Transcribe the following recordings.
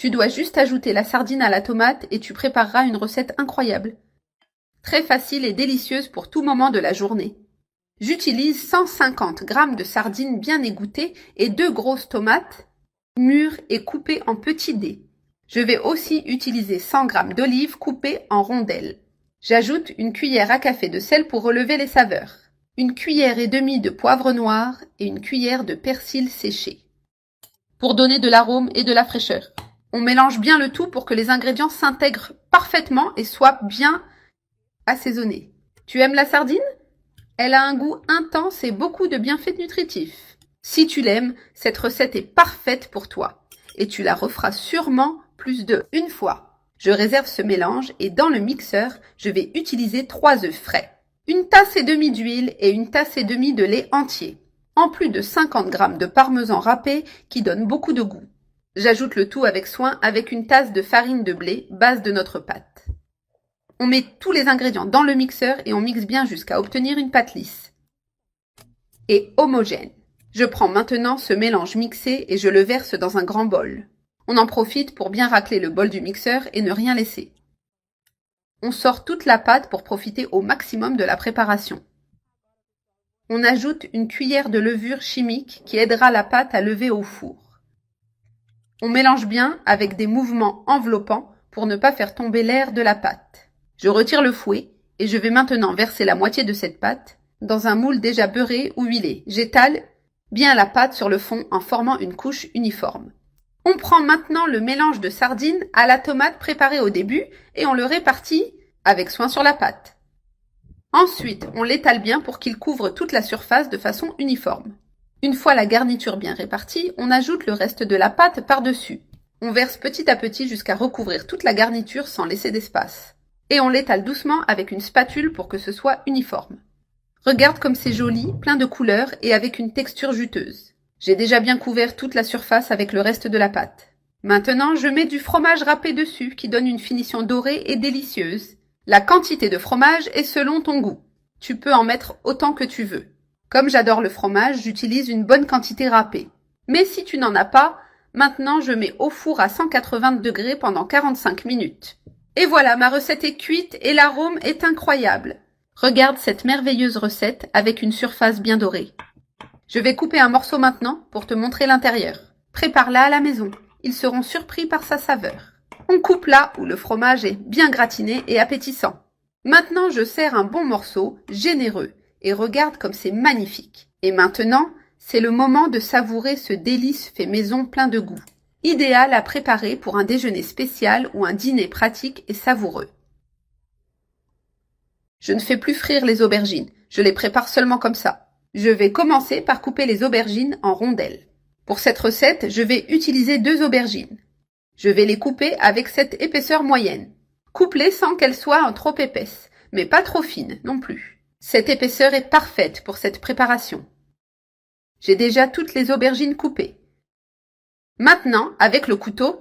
Tu dois juste ajouter la sardine à la tomate et tu prépareras une recette incroyable. Très facile et délicieuse pour tout moment de la journée. J'utilise 150 g de sardines bien égouttées et 2 grosses tomates mûres et coupées en petits dés. Je vais aussi utiliser 100 g d'olives coupées en rondelles. J'ajoute une cuillère à café de sel pour relever les saveurs, une cuillère et demie de poivre noir et une cuillère de persil séché, pour donner de l'arôme et de la fraîcheur. On mélange bien le tout pour que les ingrédients s'intègrent parfaitement et soient bien assaisonnés. Tu aimes la sardine ? Elle a un goût intense et beaucoup de bienfaits nutritifs. Si tu l'aimes, cette recette est parfaite pour toi et tu la referas sûrement plus d'une fois. Je réserve ce mélange et dans le mixeur, je vais utiliser 3 œufs frais, une tasse et demie d'huile et une tasse et demie de lait entier, en plus de 50 g de parmesan râpé qui donne beaucoup de goût. J'ajoute le tout avec soin avec une tasse de farine de blé, base de notre pâte. On met tous les ingrédients dans le mixeur et on mixe bien jusqu'à obtenir une pâte lisse et homogène. Je prends maintenant ce mélange mixé et je le verse dans un grand bol. On en profite pour bien racler le bol du mixeur et ne rien laisser. On sort toute la pâte pour profiter au maximum de la préparation. On ajoute une cuillère de levure chimique qui aidera la pâte à lever au four. On mélange bien avec des mouvements enveloppants pour ne pas faire tomber l'air de la pâte. Je retire le fouet et je vais maintenant verser la moitié de cette pâte dans un moule déjà beurré ou huilé. J'étale bien la pâte sur le fond en formant une couche uniforme. On prend maintenant le mélange de sardines à la tomate préparé au début et on le répartit avec soin sur la pâte. Ensuite, on l'étale bien pour qu'il couvre toute la surface de façon uniforme. Une fois la garniture bien répartie, on ajoute le reste de la pâte par-dessus. On verse petit à petit jusqu'à recouvrir toute la garniture sans laisser d'espace. Et on l'étale doucement avec une spatule pour que ce soit uniforme. Regarde comme c'est joli, plein de couleurs et avec une texture juteuse. J'ai déjà bien couvert toute la surface avec le reste de la pâte. Maintenant, je mets du fromage râpé dessus qui donne une finition dorée et délicieuse. La quantité de fromage est selon ton goût. Tu peux en mettre autant que tu veux. Comme j'adore le fromage, j'utilise une bonne quantité râpée. Mais si tu n'en as pas, maintenant je mets au four à 180 degrés pendant 45 minutes. Et voilà, ma recette est cuite et l'arôme est incroyable. Regarde cette merveilleuse recette avec une surface bien dorée. Je vais couper un morceau maintenant pour te montrer l'intérieur. Prépare-la à la maison. Ils seront surpris par sa saveur. On coupe là où le fromage est bien gratiné et appétissant. Maintenant, je sers un bon morceau, généreux, et regarde comme c'est magnifique. Et maintenant, c'est le moment de savourer ce délice fait maison plein de goût. Idéal à préparer pour un déjeuner spécial ou un dîner pratique et savoureux. Je ne fais plus frire les aubergines, je les prépare seulement comme ça. Je vais commencer par couper les aubergines en rondelles. Pour cette recette, je vais utiliser 2 aubergines. Je vais les couper avec cette épaisseur moyenne. Coupe-les sans qu'elles soient trop épaisses, mais pas trop fines non plus. Cette épaisseur est parfaite pour cette préparation. J'ai déjà toutes les aubergines coupées. Maintenant, avec le couteau,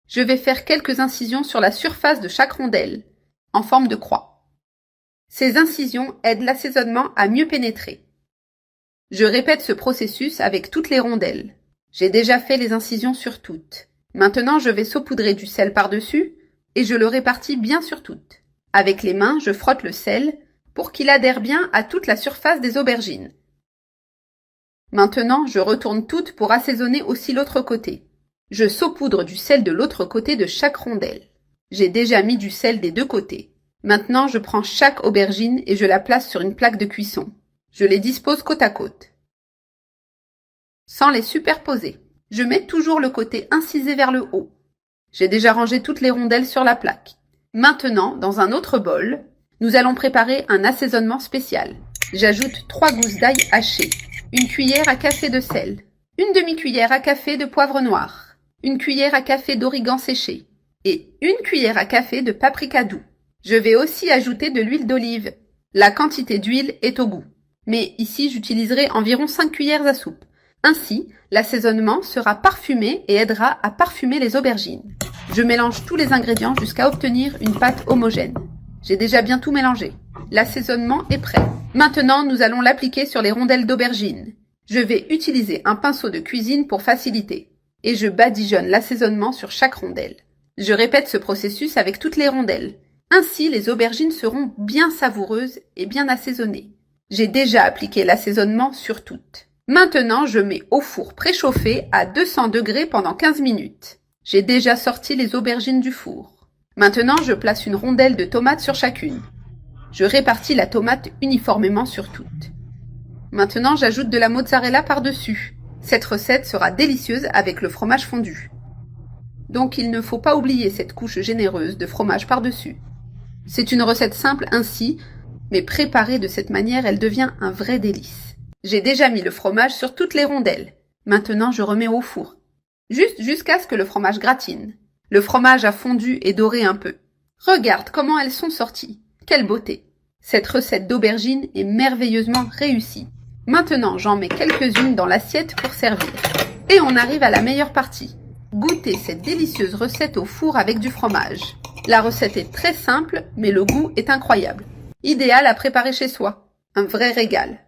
je vais faire quelques incisions sur la surface de chaque rondelle, en forme de croix. Ces incisions aident l'assaisonnement à mieux pénétrer. Je répète ce processus avec toutes les rondelles. J'ai déjà fait les incisions sur toutes. Maintenant, je vais saupoudrer du sel par-dessus et je le répartis bien sur toutes. Avec les mains, je frotte le sel pour qu'il adhère bien à toute la surface des aubergines. Maintenant, je retourne toutes pour assaisonner aussi l'autre côté. Je saupoudre du sel de l'autre côté de chaque rondelle. J'ai déjà mis du sel des 2 côtés. Maintenant, je prends chaque aubergine et je la place sur une plaque de cuisson. Je les dispose côte à côte, sans les superposer. Je mets toujours le côté incisé vers le haut. J'ai déjà rangé toutes les rondelles sur la plaque. Maintenant, dans un autre bol, nous allons préparer un assaisonnement spécial. J'ajoute 3 gousses d'ail hachées, une cuillère à café de sel, une demi-cuillère à café de poivre noir, une cuillère à café d'origan séché et une cuillère à café de paprika doux. Je vais aussi ajouter de l'huile d'olive. La quantité d'huile est au goût. Mais ici, j'utiliserai environ 5 cuillères à soupe. Ainsi, l'assaisonnement sera parfumé et aidera à parfumer les aubergines. Je mélange tous les ingrédients jusqu'à obtenir une pâte homogène. J'ai déjà bien tout mélangé. L'assaisonnement est prêt. Maintenant, nous allons l'appliquer sur les rondelles d'aubergine. Je vais utiliser un pinceau de cuisine pour faciliter. et je badigeonne l'assaisonnement sur chaque rondelle. Je répète ce processus avec toutes les rondelles. Ainsi, les aubergines seront bien savoureuses et bien assaisonnées. J'ai déjà appliqué l'assaisonnement sur toutes. Maintenant, je mets au four préchauffé à 200 degrés pendant 15 minutes. J'ai déjà sorti les aubergines du four. Maintenant, je place une rondelle de tomate sur chacune. Je répartis la tomate uniformément sur toutes. Maintenant, j'ajoute de la mozzarella par-dessus. Cette recette sera délicieuse avec le fromage fondu. Donc, il ne faut pas oublier cette couche généreuse de fromage par-dessus. C'est une recette simple ainsi, mais préparée de cette manière, elle devient un vrai délice. J'ai déjà mis le fromage sur toutes les rondelles. Maintenant, je remets au four. Juste jusqu'à ce que le fromage gratine. Le fromage a fondu et doré un peu. Regarde comment elles sont sorties. Quelle beauté! Cette recette d'aubergine est merveilleusement réussie. Maintenant, j'en mets quelques-unes dans l'assiette pour servir. Et on arrive à la meilleure partie. Goûtez cette délicieuse recette au four avec du fromage. La recette est très simple, mais le goût est incroyable. Idéal à préparer chez soi. Un vrai régal.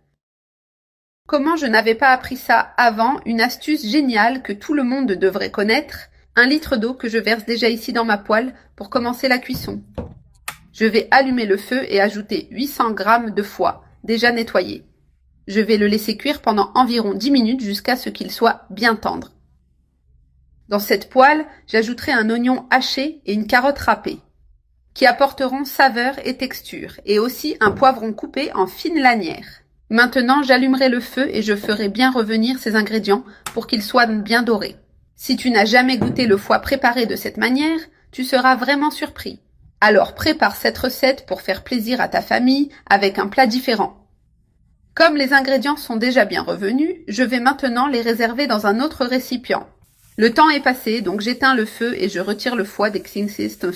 Comment je n'avais pas appris ça avant, une astuce géniale que tout le monde devrait connaître, 1 litre d'eau que je verse déjà ici dans ma poêle pour commencer la cuisson. Je vais allumer le feu et ajouter 800 g de foie, déjà nettoyé. Je vais le laisser cuire pendant environ 10 minutes jusqu'à ce qu'il soit bien tendre. Dans cette poêle, j'ajouterai un oignon haché et une carotte râpée, qui apporteront saveur et texture, et aussi un poivron coupé en fines lanières. Maintenant, j'allumerai le feu et je ferai bien revenir ces ingrédients pour qu'ils soient bien dorés. Si tu n'as jamais goûté le foie préparé de cette manière, tu seras vraiment surpris. Alors prépare cette recette pour faire plaisir à ta famille avec un plat différent. Comme les ingrédients sont déjà bien revenus, je vais maintenant les réserver dans un autre récipient. Le temps est passé, donc j'éteins le feu et je retire le foie dès qu'il insiste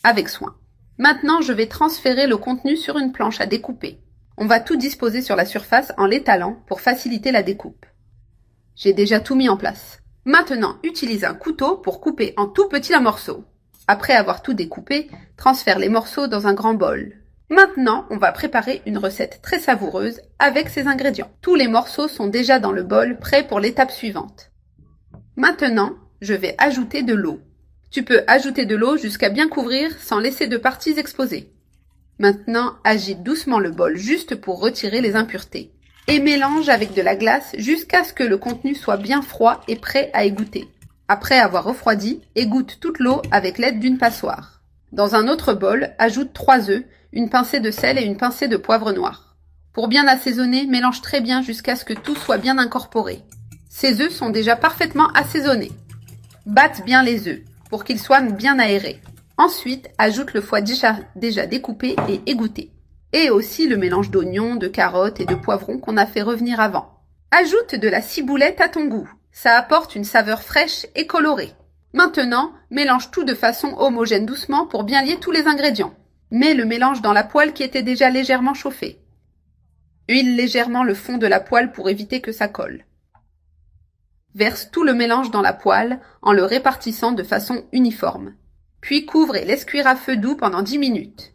avec soin. Maintenant, je vais transférer le contenu sur une planche à découper. On va tout disposer sur la surface en l'étalant pour faciliter la découpe. J'ai déjà tout mis en place. Maintenant, utilise un couteau pour couper en tout petits morceaux. Après avoir tout découpé, transfère les morceaux dans un grand bol. Maintenant, on va préparer une recette très savoureuse avec ces ingrédients. Tous les morceaux sont déjà dans le bol, prêts pour l'étape suivante. Maintenant, je vais ajouter de l'eau. Tu peux ajouter de l'eau jusqu'à bien couvrir sans laisser de parties exposées. Maintenant, agite doucement le bol juste pour retirer les impuretés. Et mélange avec de la glace jusqu'à ce que le contenu soit bien froid et prêt à égoutter. Après avoir refroidi, égoutte toute l'eau avec l'aide d'une passoire. Dans un autre bol, ajoute 3 œufs, une pincée de sel et une pincée de poivre noir. Pour bien assaisonner, mélange très bien jusqu'à ce que tout soit bien incorporé. Ces œufs sont déjà parfaitement assaisonnés. Batte bien les œufs pour qu'ils soient bien aérés. Ensuite, ajoute le foie déjà découpé et égoutté. Et aussi le mélange d'oignons, de carottes et de poivrons qu'on a fait revenir avant. Ajoute de la ciboulette à ton goût. Ça apporte une saveur fraîche et colorée. Maintenant, mélange tout de façon homogène doucement pour bien lier tous les ingrédients. Mets le mélange dans la poêle qui était déjà légèrement chauffée. Huile légèrement le fond de la poêle pour éviter que ça colle. Verse tout le mélange dans la poêle en le répartissant de façon uniforme. Puis couvre et laisse cuire à feu doux pendant 10 minutes.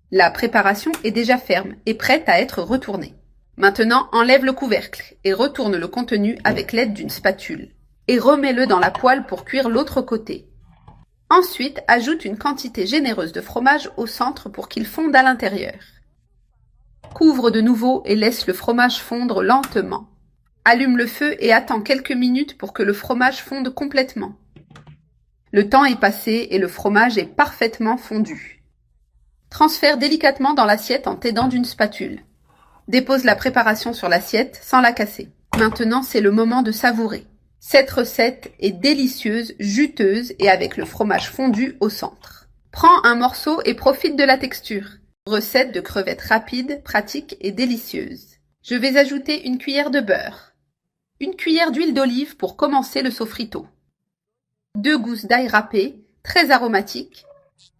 La préparation est déjà ferme et prête à être retournée. Maintenant, enlève le couvercle et retourne le contenu avec l'aide d'une spatule. Et remets-le dans la poêle pour cuire l'autre côté. Ensuite, ajoute une quantité généreuse de fromage au centre pour qu'il fonde à l'intérieur. Couvre de nouveau et laisse le fromage fondre lentement. Allume le feu et attends quelques minutes pour que le fromage fonde complètement. Le temps est passé et le fromage est parfaitement fondu. Transfère délicatement dans l'assiette en t'aidant d'une spatule. Dépose la préparation sur l'assiette sans la casser. Maintenant, c'est le moment de savourer. Cette recette est délicieuse, juteuse et avec le fromage fondu au centre. Prends un morceau et profite de la texture. Recette de crevettes rapide, pratique et délicieuse. Je vais ajouter une cuillère de beurre. Une cuillère d'huile d'olive pour commencer le sofrito. 2 gousses d'ail râpé, très aromatique,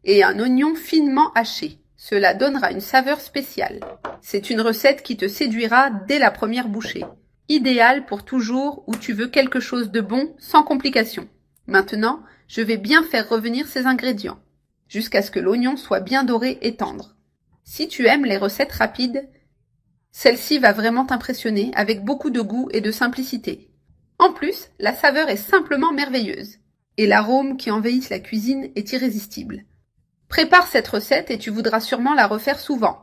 et un oignon finement haché. Cela donnera une saveur spéciale. C'est une recette qui te séduira dès la première bouchée. Idéale pour toujours où tu veux quelque chose de bon sans complications. Maintenant, je vais bien faire revenir ces ingrédients, jusqu'à ce que l'oignon soit bien doré et tendre. Si tu aimes les recettes rapides, celle-ci va vraiment t'impressionner avec beaucoup de goût et de simplicité. En plus, la saveur est simplement merveilleuse. Et l'arôme qui envahit la cuisine est irrésistible. Prépare cette recette et tu voudras sûrement la refaire souvent,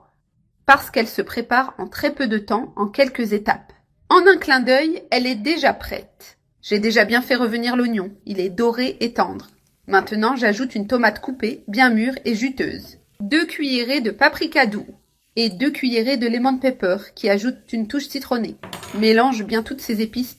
parce qu'elle se prépare en très peu de temps, en quelques étapes. En un clin d'œil, elle est déjà prête. J'ai déjà bien fait revenir l'oignon, il est doré et tendre. Maintenant, j'ajoute une tomate coupée, bien mûre et juteuse. 2 cuillerées de paprika doux et 2 cuillerées de lemon pepper qui ajoutent une touche citronnée. Mélange bien toutes ces épices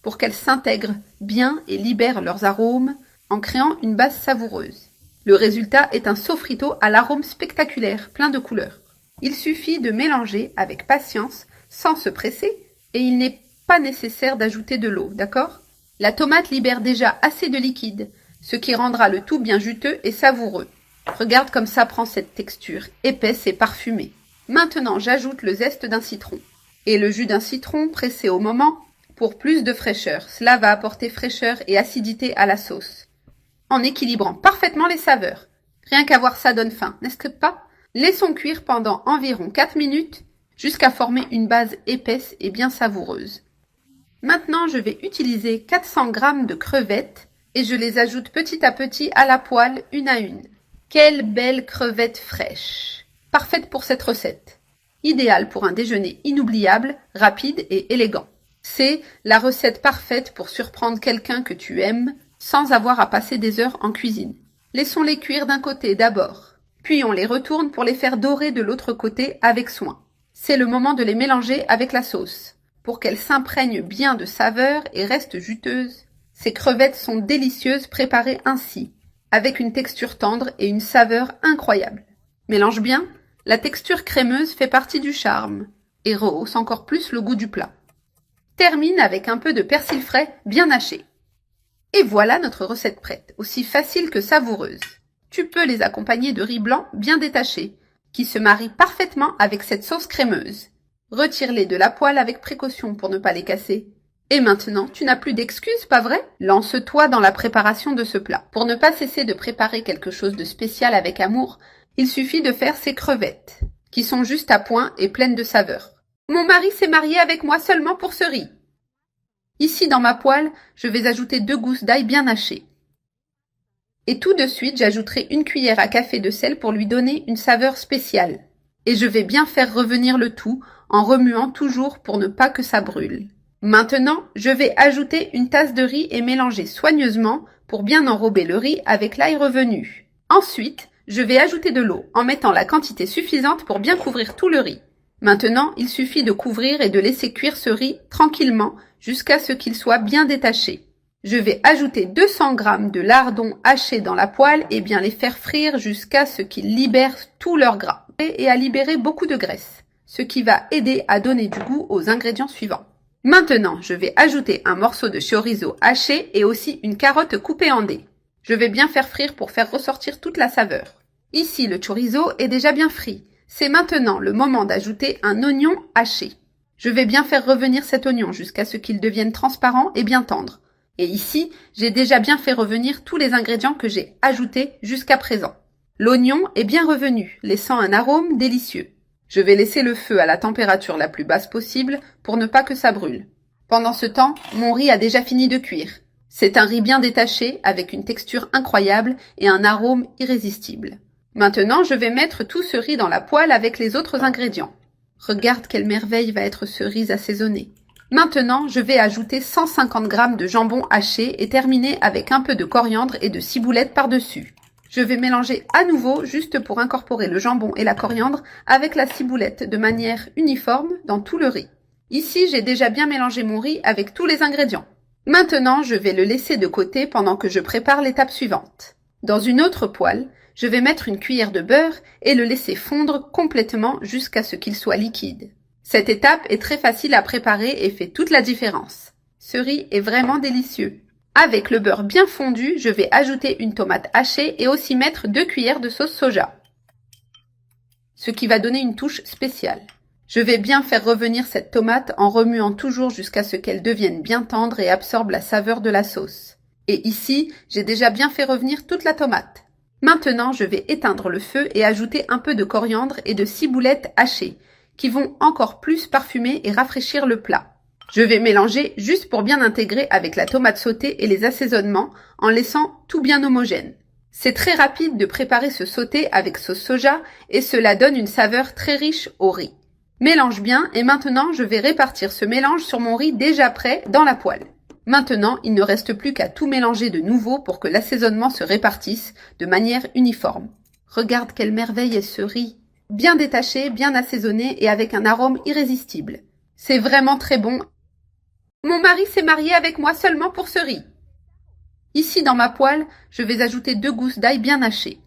pour qu'elles s'intègrent bien et libèrent leurs arômes en créant une base savoureuse. Le résultat est un sofrito à l'arôme spectaculaire, plein de couleurs. Il suffit de mélanger avec patience, sans se presser, et il n'est pas nécessaire d'ajouter de l'eau, d'accord? La tomate libère déjà assez de liquide, ce qui rendra le tout bien juteux et savoureux. Regarde comme ça prend cette texture, épaisse et parfumée. Maintenant, j'ajoute le zeste d'un citron et le jus d'un citron pressé au moment pour plus de fraîcheur. Cela va apporter fraîcheur et acidité à la sauce, en équilibrant parfaitement les saveurs. Rien qu'à voir ça donne faim, n'est-ce pas? Laissons cuire pendant environ 4 minutes jusqu'à former une base épaisse et bien savoureuse. Maintenant, je vais utiliser 400 g de crevettes et je les ajoute petit à petit à la poêle, une à une. Quelle belle crevette fraîche! Parfaite pour cette recette. Idéale pour un déjeuner inoubliable, rapide et élégant. C'est la recette parfaite pour surprendre quelqu'un que tu aimes sans avoir à passer des heures en cuisine. Laissons-les cuire d'un côté d'abord, puis on les retourne pour les faire dorer de l'autre côté avec soin. C'est le moment de les mélanger avec la sauce, pour qu'elles s'imprègnent bien de saveur et restent juteuses. Ces crevettes sont délicieuses préparées ainsi, avec une texture tendre et une saveur incroyable. Mélange bien, la texture crémeuse fait partie du charme et rehausse encore plus le goût du plat. Termine avec un peu de persil frais bien haché. Et voilà notre recette prête, aussi facile que savoureuse. Tu peux les accompagner de riz blanc bien détaché, qui se marie parfaitement avec cette sauce crémeuse. Retire-les de la poêle avec précaution pour ne pas les casser. Et maintenant, tu n'as plus d'excuses, pas vrai? Lance-toi dans la préparation de ce plat. Pour ne pas cesser de préparer quelque chose de spécial avec amour, il suffit de faire ces crevettes, qui sont juste à point et pleines de saveur. Mon mari s'est marié avec moi seulement pour ce riz. Ici, dans ma poêle, je vais ajouter 2 gousses d'ail bien hachées. Et tout de suite, j'ajouterai 1 cuillère à café de sel pour lui donner une saveur spéciale. Et je vais bien faire revenir le tout en remuant toujours pour ne pas que ça brûle. Maintenant, je vais ajouter 1 tasse de riz et mélanger soigneusement pour bien enrober le riz avec l'ail revenu. Ensuite, je vais ajouter de l'eau en mettant la quantité suffisante pour bien couvrir tout le riz. Maintenant, il suffit de couvrir et de laisser cuire ce riz tranquillement jusqu'à ce qu'il soit bien détaché. Je vais ajouter 200 g de lardons hachés dans la poêle et bien les faire frire jusqu'à ce qu'ils libèrent tout leur gras et à libérer beaucoup de graisse, ce qui va aider à donner du goût aux ingrédients suivants. Maintenant, je vais ajouter un morceau de chorizo haché et aussi une carotte coupée en dés. Je vais bien faire frire pour faire ressortir toute la saveur. Ici, le chorizo est déjà bien frit. C'est maintenant le moment d'ajouter un oignon haché. Je vais bien faire revenir cet oignon jusqu'à ce qu'il devienne transparent et bien tendre. Et ici, j'ai déjà bien fait revenir tous les ingrédients que j'ai ajoutés jusqu'à présent. L'oignon est bien revenu, laissant un arôme délicieux. Je vais laisser le feu à la température la plus basse possible pour ne pas que ça brûle. Pendant ce temps, mon riz a déjà fini de cuire. C'est un riz bien détaché, avec une texture incroyable et un arôme irrésistible. Maintenant, je vais mettre tout ce riz dans la poêle avec les autres ingrédients. Regarde quelle merveille va être ce riz assaisonné. Maintenant, je vais ajouter 150 g de jambon haché et terminer avec un peu de coriandre et de ciboulette par-dessus. Je vais mélanger à nouveau juste pour incorporer le jambon et la coriandre avec la ciboulette de manière uniforme dans tout le riz. Ici, j'ai déjà bien mélangé mon riz avec tous les ingrédients. Maintenant, je vais le laisser de côté pendant que je prépare l'étape suivante. Dans une autre poêle, je vais mettre 1 cuillère de beurre et le laisser fondre complètement jusqu'à ce qu'il soit liquide. Cette étape est très facile à préparer et fait toute la différence. Ce riz est vraiment délicieux. Avec le beurre bien fondu, je vais ajouter 1 tomate hachée et aussi mettre 2 cuillères de sauce soja, ce qui va donner une touche spéciale. Je vais bien faire revenir cette tomate en remuant toujours jusqu'à ce qu'elle devienne bien tendre et absorbe la saveur de la sauce. Et ici, j'ai déjà bien fait revenir toute la tomate. Maintenant, je vais éteindre le feu et ajouter un peu de coriandre et de ciboulette hachée, qui vont encore plus parfumer et rafraîchir le plat. Je vais mélanger juste pour bien intégrer avec la tomate sautée et les assaisonnements en laissant tout bien homogène. C'est très rapide de préparer ce sauté avec sauce soja et cela donne une saveur très riche au riz. Mélange bien et maintenant je vais répartir ce mélange sur mon riz déjà prêt dans la poêle. Maintenant, il ne reste plus qu'à tout mélanger de nouveau pour que l'assaisonnement se répartisse de manière uniforme. Regarde quelle merveille est ce riz! Bien détaché, bien assaisonné et avec un arôme irrésistible. C'est vraiment très bon. Mon mari s'est marié avec moi seulement pour ce riz. Ici, dans ma poêle, je vais ajouter 2 gousses d'ail bien hachées.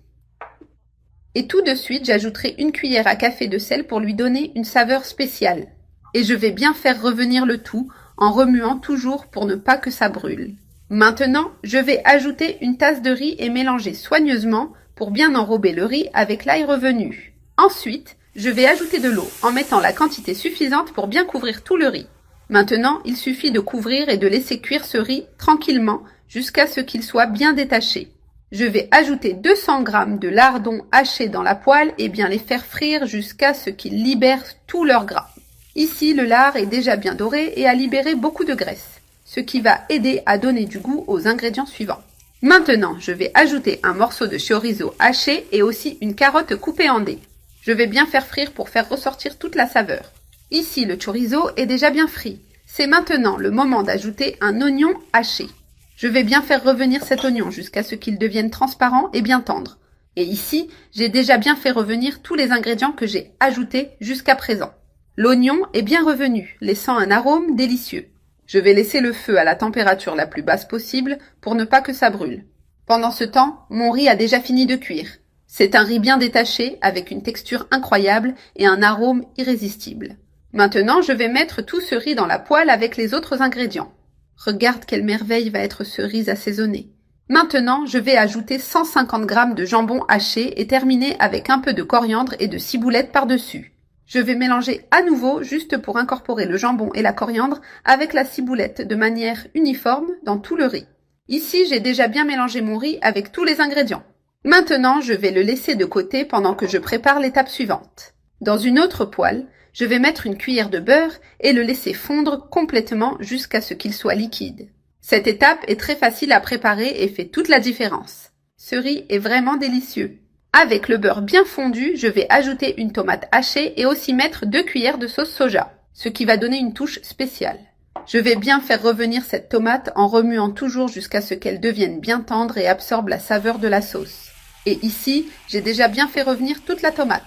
Et tout de suite, j'ajouterai 1 cuillère à café de sel pour lui donner une saveur spéciale. Et je vais bien faire revenir le tout en remuant toujours pour ne pas que ça brûle. Maintenant, je vais ajouter 1 tasse de riz et mélanger soigneusement pour bien enrober le riz avec l'ail revenu. Ensuite, je vais ajouter de l'eau en mettant la quantité suffisante pour bien couvrir tout le riz. Maintenant, il suffit de couvrir et de laisser cuire ce riz tranquillement jusqu'à ce qu'il soit bien détaché. Je vais ajouter 200 g de lardons hachés dans la poêle et bien les faire frire jusqu'à ce qu'ils libèrent tout leur gras. Ici, le lard est déjà bien doré et a libéré beaucoup de graisse, ce qui va aider à donner du goût aux ingrédients suivants. Maintenant, je vais ajouter un morceau de chorizo haché et aussi une carotte coupée en dés. Je vais bien faire frire pour faire ressortir toute la saveur. Ici, le chorizo est déjà bien frit. C'est maintenant le moment d'ajouter un oignon haché. Je vais bien faire revenir cet oignon jusqu'à ce qu'il devienne transparent et bien tendre. Et ici, j'ai déjà bien fait revenir tous les ingrédients que j'ai ajoutés jusqu'à présent. L'oignon est bien revenu, laissant un arôme délicieux. Je vais laisser le feu à la température la plus basse possible pour ne pas que ça brûle. Pendant ce temps, mon riz a déjà fini de cuire. C'est un riz bien détaché, avec une texture incroyable et un arôme irrésistible. Maintenant, je vais mettre tout ce riz dans la poêle avec les autres ingrédients. Regarde quelle merveille va être ce riz assaisonné. Maintenant, je vais ajouter 150 g de jambon haché et terminer avec un peu de coriandre et de ciboulette par-dessus. Je vais mélanger à nouveau juste pour incorporer le jambon et la coriandre avec la ciboulette de manière uniforme dans tout le riz. Ici, j'ai déjà bien mélangé mon riz avec tous les ingrédients. Maintenant, je vais le laisser de côté pendant que je prépare l'étape suivante. Dans une autre poêle, je vais mettre une cuillère de beurre et le laisser fondre complètement jusqu'à ce qu'il soit liquide. Cette étape est très facile à préparer et fait toute la différence. Ce riz est vraiment délicieux. Avec le beurre bien fondu, je vais ajouter une tomate hachée et aussi mettre 2 cuillères de sauce soja, ce qui va donner une touche spéciale. Je vais bien faire revenir cette tomate en remuant toujours jusqu'à ce qu'elle devienne bien tendre et absorbe la saveur de la sauce. Et ici, j'ai déjà bien fait revenir toute la tomate.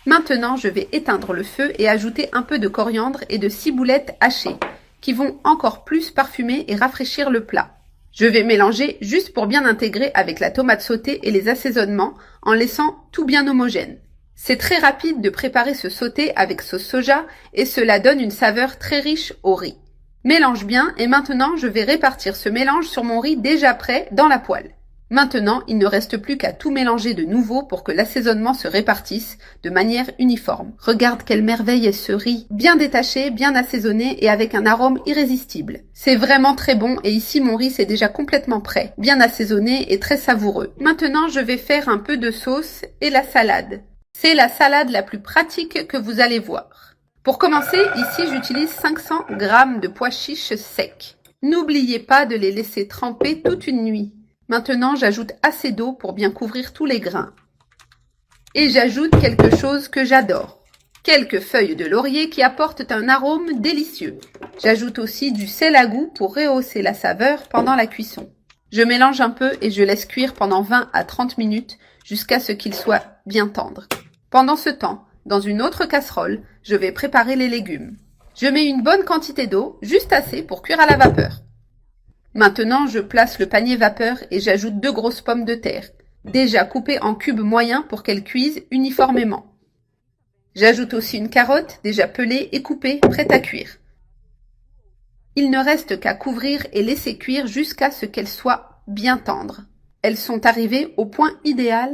Maintenant, je vais éteindre le feu et ajouter un peu de coriandre et de ciboulette hachées, qui vont encore plus parfumer et rafraîchir le plat. Je vais mélanger juste pour bien intégrer avec la tomate sautée et les assaisonnements en laissant tout bien homogène. C'est très rapide de préparer ce sauté avec sauce soja et cela donne une saveur très riche au riz. Mélange bien et maintenant je vais répartir ce mélange sur mon riz déjà prêt dans la poêle. Maintenant, il ne reste plus qu'à tout mélanger de nouveau pour que l'assaisonnement se répartisse de manière uniforme. Regarde quelle merveille est ce riz, bien détaché, bien assaisonné et avec un arôme irrésistible. C'est vraiment très bon et ici mon riz c'est déjà complètement prêt, bien assaisonné et très savoureux. Maintenant, je vais faire un peu de sauce et la salade. C'est la salade la plus pratique que vous allez voir. Pour commencer, ici j'utilise 500 g de pois chiches secs. N'oubliez pas de les laisser tremper toute une nuit. Maintenant, j'ajoute assez d'eau pour bien couvrir tous les grains. Et j'ajoute quelque chose que j'adore. Quelques feuilles de laurier qui apportent un arôme délicieux. J'ajoute aussi du sel à goût pour rehausser la saveur pendant la cuisson. Je mélange un peu et je laisse cuire pendant 20 à 30 minutes jusqu'à ce qu'il soit bien tendre. Pendant ce temps, dans une autre casserole, je vais préparer les légumes. Je mets une bonne quantité d'eau, juste assez pour cuire à la vapeur. Maintenant, je place le panier vapeur et j'ajoute 2 grosses pommes de terre, déjà coupées en cubes moyens pour qu'elles cuisent uniformément. J'ajoute aussi une carotte, déjà pelée et coupée, prête à cuire. Il ne reste qu'à couvrir et laisser cuire jusqu'à ce qu'elles soient bien tendres. Elles sont arrivées au point idéal.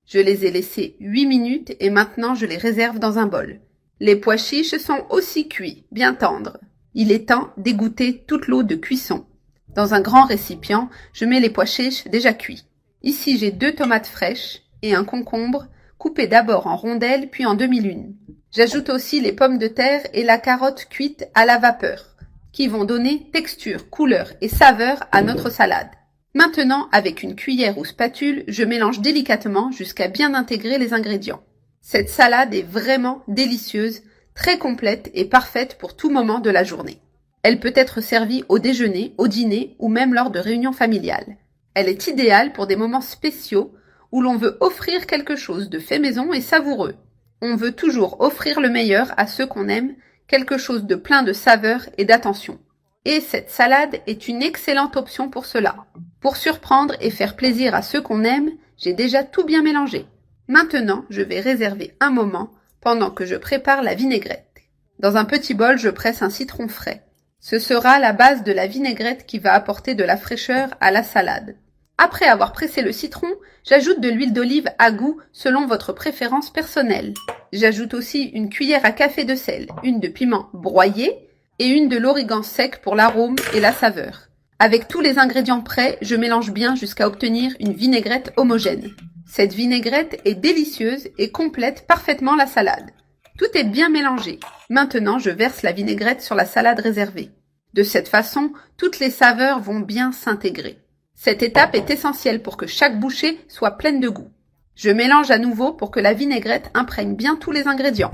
Je les ai laissées 8 minutes et maintenant je les réserve dans un bol. Les pois chiches sont aussi cuits, bien tendres. Il est temps d'égoutter toute l'eau de cuisson. Dans un grand récipient, je mets les pois chiches déjà cuits. Ici, j'ai 2 tomates fraîches et un concombre, coupés d'abord en rondelles puis en demi-lunes. J'ajoute aussi les pommes de terre et la carotte cuite à la vapeur. qui vont donner texture, couleur et saveur à notre salade. Maintenant, avec une cuillère ou spatule, je mélange délicatement jusqu'à bien intégrer les ingrédients. Cette salade est vraiment délicieuse, très complète et parfaite pour tout moment de la journée. Elle peut être servie au déjeuner, au dîner ou même lors de réunions familiales. Elle est idéale pour des moments spéciaux où l'on veut offrir quelque chose de fait maison et savoureux. On veut toujours offrir le meilleur à ceux qu'on aime, quelque chose de plein de saveur et d'attention. Et cette salade est une excellente option pour cela. Pour surprendre et faire plaisir à ceux qu'on aime, j'ai déjà tout bien mélangé. Maintenant, je vais réserver un moment pendant que je prépare la vinaigrette. Dans un petit bol, je presse un citron frais. Ce sera la base de la vinaigrette qui va apporter de la fraîcheur à la salade. Après avoir pressé le citron, j'ajoute de l'huile d'olive à goût selon votre préférence personnelle. J'ajoute aussi une cuillère à café de sel, une de piment broyé et une de l'origan sec pour l'arôme et la saveur. Avec tous les ingrédients prêts, je mélange bien jusqu'à obtenir une vinaigrette homogène. Cette vinaigrette est délicieuse et complète parfaitement la salade. Tout est bien mélangé. Maintenant, je verse la vinaigrette sur la salade réservée. De cette façon, toutes les saveurs vont bien s'intégrer. Cette étape est essentielle pour que chaque bouchée soit pleine de goût. Je mélange à nouveau pour que la vinaigrette imprègne bien tous les ingrédients.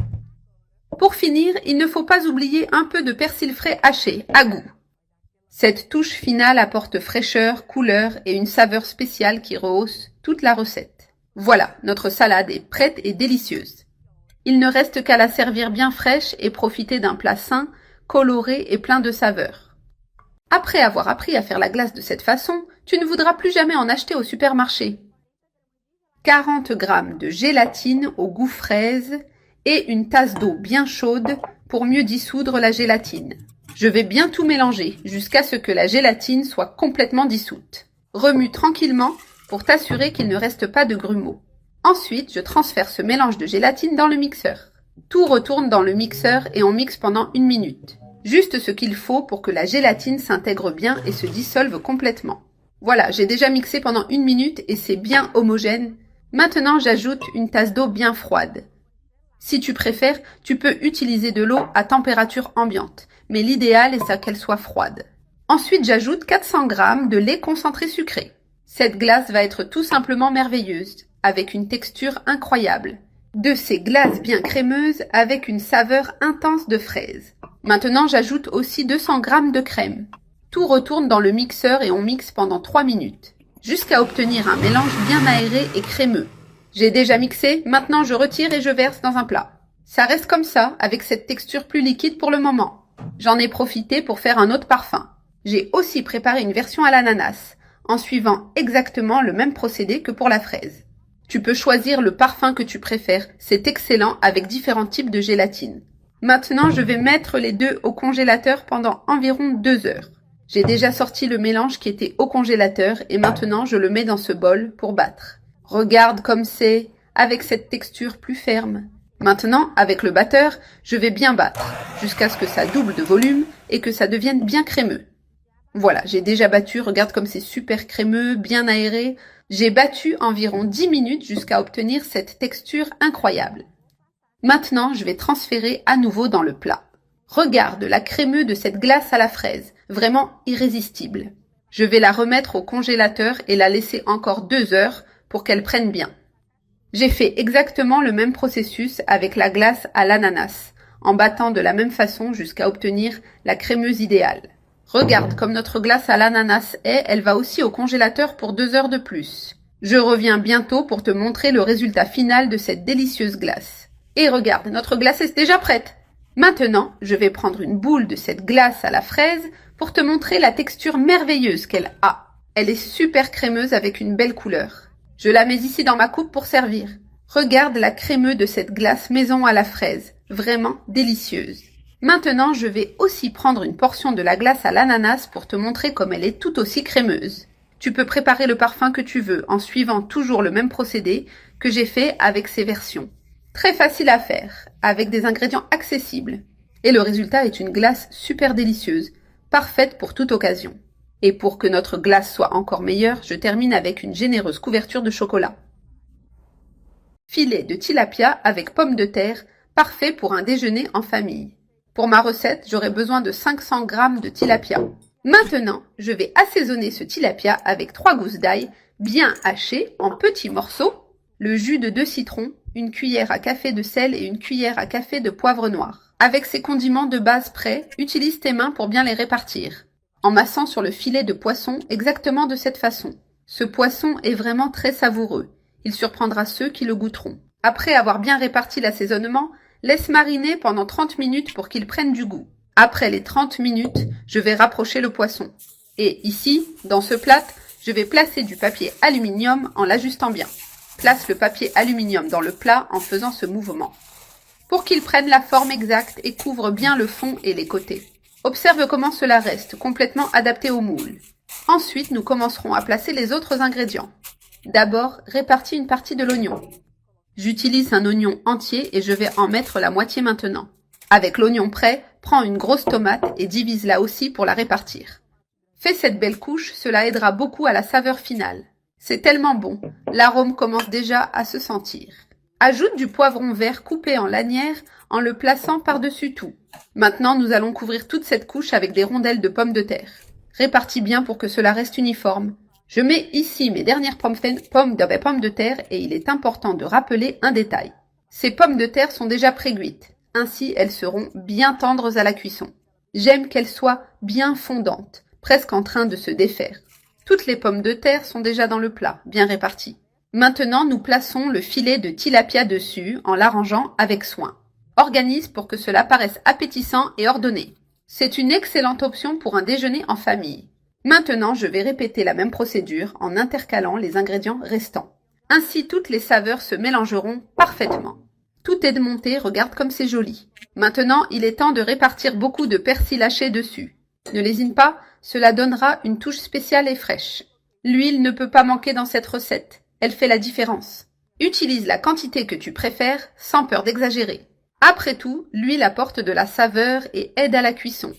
Pour finir, il ne faut pas oublier un peu de persil frais haché, à goût. Cette touche finale apporte fraîcheur, couleur et une saveur spéciale qui rehausse toute la recette. Voilà, notre salade est prête et délicieuse. Il ne reste qu'à la servir bien fraîche et profiter d'un plat sain, coloré et plein de saveurs. Après avoir appris à faire la glace de cette façon, tu ne voudras plus jamais en acheter au supermarché. 40 g de gélatine au goût fraise et une tasse d'eau bien chaude pour mieux dissoudre la gélatine. Je vais bien tout mélanger jusqu'à ce que la gélatine soit complètement dissoute. Remue tranquillement pour t'assurer qu'il ne reste pas de grumeaux. Ensuite, je transfère ce mélange de gélatine dans le mixeur. Tout retourne dans le mixeur et on mixe pendant 1 minute. Juste ce qu'il faut pour que la gélatine s'intègre bien et se dissolve complètement. Voilà, j'ai déjà mixé pendant 1 minute et c'est bien homogène. Maintenant, j'ajoute une tasse d'eau bien froide. Si tu préfères, tu peux utiliser de l'eau à température ambiante, mais l'idéal est qu'elle soit froide. Ensuite, j'ajoute 400 g de lait concentré sucré. Cette glace va être tout simplement merveilleuse, avec une texture incroyable. De ces glaces bien crémeuses avec une saveur intense de fraise. Maintenant, j'ajoute aussi 200 g de crème. Tout retourne dans le mixeur et on mixe pendant 3 minutes, jusqu'à obtenir un mélange bien aéré et crémeux. J'ai déjà mixé, maintenant je retire et je verse dans un plat. Ça reste comme ça, avec cette texture plus liquide pour le moment. J'en ai profité pour faire un autre parfum. J'ai aussi préparé une version à l'ananas, en suivant exactement le même procédé que pour la fraise. Tu peux choisir le parfum que tu préfères, c'est excellent avec différents types de gélatine. Maintenant, je vais mettre les deux au congélateur pendant environ 2 heures. J'ai déjà sorti le mélange qui était au congélateur et maintenant je le mets dans ce bol pour battre. Regarde comme c'est, avec cette texture plus ferme. Maintenant, avec le batteur, je vais bien battre, jusqu'à ce que ça double de volume et que ça devienne bien crémeux. Voilà, j'ai déjà battu, regarde comme c'est super crémeux, bien aéré. J'ai battu environ 10 minutes jusqu'à obtenir cette texture incroyable. Maintenant, je vais transférer à nouveau dans le plat. Regarde la crémeux de cette glace à la fraise, vraiment irrésistible. Je vais la remettre au congélateur et la laisser encore 2 heures pour qu'elle prenne bien. J'ai fait exactement le même processus avec la glace à l'ananas, en battant de la même façon jusqu'à obtenir la crémeuse idéale. Regarde comme notre glace à l'ananas est, elle va aussi au congélateur pour 2 heures de plus. Je reviens bientôt pour te montrer le résultat final de cette délicieuse glace. Et regarde, notre glace est déjà prête. Maintenant, je vais prendre une boule de cette glace à la fraise pour te montrer la texture merveilleuse qu'elle a. Elle est super crémeuse avec une belle couleur. Je la mets ici dans ma coupe pour servir. Regarde la crémeux de cette glace maison à la fraise, vraiment délicieuse. Maintenant, je vais aussi prendre une portion de la glace à l'ananas pour te montrer comme elle est tout aussi crémeuse. Tu peux préparer le parfum que tu veux en suivant toujours le même procédé que j'ai fait avec ces versions. Très facile à faire, avec des ingrédients accessibles. Et le résultat est une glace super délicieuse, parfaite pour toute occasion. Et pour que notre glace soit encore meilleure, je termine avec une généreuse couverture de chocolat. Filet de tilapia avec pommes de terre, parfait pour un déjeuner en famille. Pour ma recette, j'aurai besoin de 500 g de tilapia. Maintenant, je vais assaisonner ce tilapia avec 3 gousses d'ail bien hachées en petits morceaux, le jus de 2 citrons, une cuillère à café de sel et une cuillère à café de poivre noir. Avec ces condiments de base prêts, utilise tes mains pour bien les répartir, en massant sur le filet de poisson exactement de cette façon. Ce poisson est vraiment très savoureux. Il surprendra ceux qui le goûteront. Après avoir bien réparti l'assaisonnement, laisse mariner pendant 30 minutes pour qu'il prenne du goût. Après les 30 minutes, je vais rapprocher le poisson. Et ici, dans ce plat, je vais placer du papier aluminium en l'ajustant bien. Place le papier aluminium dans le plat en faisant ce mouvement, pour qu'il prenne la forme exacte et couvre bien le fond et les côtés. Observe comment cela reste complètement adapté au moule. Ensuite, nous commencerons à placer les autres ingrédients. D'abord, répartis une partie de l'oignon. J'utilise un oignon entier et je vais en mettre la moitié maintenant. Avec l'oignon prêt, prends une grosse tomate et divise-la aussi pour la répartir. Fais cette belle couche, cela aidera beaucoup à la saveur finale. C'est tellement bon, l'arôme commence déjà à se sentir. Ajoute du poivron vert coupé en lanières en le plaçant par-dessus tout. Maintenant, nous allons couvrir toute cette couche avec des rondelles de pommes de terre. Répartis bien pour que cela reste uniforme. Je mets ici mes dernières pommes de terre et il est important de rappeler un détail. Ces pommes de terre sont déjà pré-cuites, ainsi elles seront bien tendres à la cuisson. J'aime qu'elles soient bien fondantes, presque en train de se défaire. Toutes les pommes de terre sont déjà dans le plat, bien réparties. Maintenant, nous plaçons le filet de tilapia dessus en l'arrangeant avec soin. Organise pour que cela paraisse appétissant et ordonné. C'est une excellente option pour un déjeuner en famille. Maintenant, je vais répéter la même procédure en intercalant les ingrédients restants. Ainsi, toutes les saveurs se mélangeront parfaitement. Tout est démonté, regarde comme c'est joli. Maintenant, il est temps de répartir beaucoup de persil haché dessus. Ne lésine pas, cela donnera une touche spéciale et fraîche. L'huile ne peut pas manquer dans cette recette. Elle fait la différence. Utilise la quantité que tu préfères sans peur d'exagérer. Après tout, l'huile apporte de la saveur et aide à la cuisson.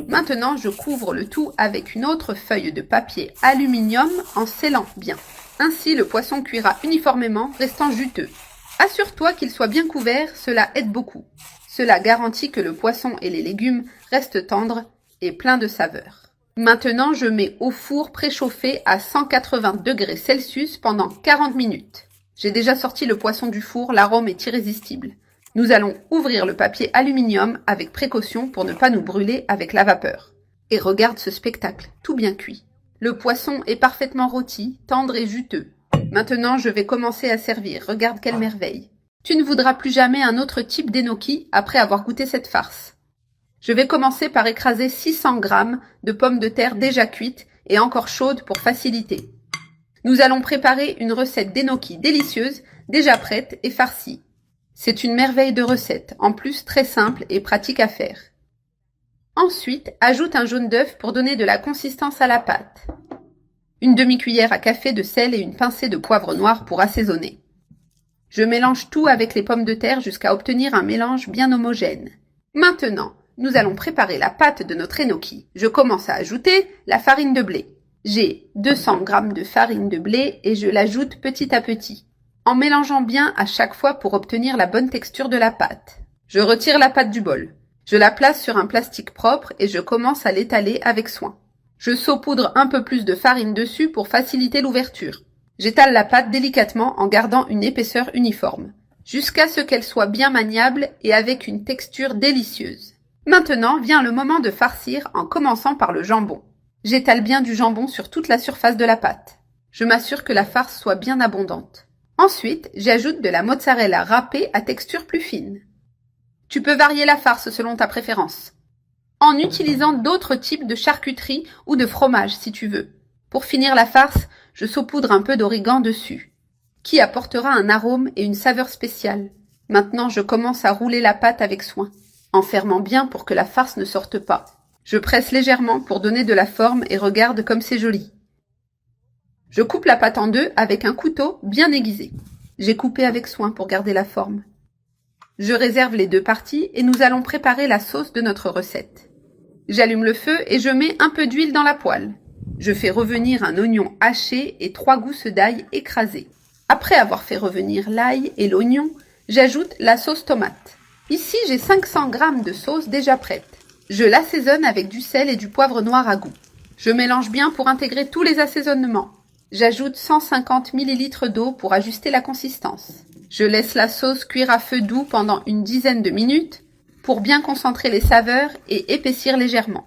Maintenant, je couvre le tout avec une autre feuille de papier aluminium en scellant bien. Ainsi, le poisson cuira uniformément, restant juteux. Assure-toi qu'il soit bien couvert, cela aide beaucoup. Cela garantit que le poisson et les légumes restent tendres et pleins de saveur. Maintenant, je mets au four préchauffé à 180 degrés Celsius pendant 40 minutes. J'ai déjà sorti le poisson du four, l'arôme est irrésistible. Nous allons ouvrir le papier aluminium avec précaution pour ne pas nous brûler avec la vapeur. Et regarde ce spectacle, tout bien cuit. Le poisson est parfaitement rôti, tendre et juteux. Maintenant, je vais commencer à servir. Regarde quelle merveille. Tu ne voudras plus jamais un autre type d'enoki après avoir goûté cette farce. Je vais commencer par écraser 600 g de pommes de terre déjà cuites et encore chaudes pour faciliter. Nous allons préparer une recette d'enoki délicieuse, déjà prête et farcie. C'est une merveille de recette, en plus très simple et pratique à faire. Ensuite, ajoute un jaune d'œuf pour donner de la consistance à la pâte. Une demi-cuillère à café de sel et une pincée de poivre noir pour assaisonner. Je mélange tout avec les pommes de terre jusqu'à obtenir un mélange bien homogène. Maintenant, nous allons préparer la pâte de notre enoki. Je commence à ajouter la farine de blé. J'ai 200 g de farine de blé et je l'ajoute petit à petit, en mélangeant bien à chaque fois pour obtenir la bonne texture de la pâte. Je retire la pâte du bol. Je la place sur un plastique propre et je commence à l'étaler avec soin. Je saupoudre un peu plus de farine dessus pour faciliter l'ouverture. J'étale la pâte délicatement en gardant une épaisseur uniforme, jusqu'à ce qu'elle soit bien maniable et avec une texture délicieuse. Maintenant vient le moment de farcir en commençant par le jambon. J'étale bien du jambon sur toute la surface de la pâte. Je m'assure que la farce soit bien abondante. Ensuite, j'ajoute de la mozzarella râpée à texture plus fine. Tu peux varier la farce selon ta préférence, en utilisant d'autres types de charcuterie ou de fromage si tu veux. Pour finir la farce, je saupoudre un peu d'origan dessus, qui apportera un arôme et une saveur spéciale. Maintenant, je commence à rouler la pâte avec soin, en fermant bien pour que la farce ne sorte pas. Je presse légèrement pour donner de la forme et regarde comme c'est joli. Je coupe la pâte en deux avec un couteau bien aiguisé. J'ai coupé avec soin pour garder la forme. Je réserve les deux parties et nous allons préparer la sauce de notre recette. J'allume le feu et je mets un peu d'huile dans la poêle. Je fais revenir un oignon haché et 3 gousses d'ail écrasées. Après avoir fait revenir l'ail et l'oignon, j'ajoute la sauce tomate. Ici, j'ai 500 g de sauce déjà prête. Je l'assaisonne avec du sel et du poivre noir à goût. Je mélange bien pour intégrer tous les assaisonnements. J'ajoute 150 ml d'eau pour ajuster la consistance. Je laisse la sauce cuire à feu doux pendant une dizaine de minutes pour bien concentrer les saveurs et épaissir légèrement.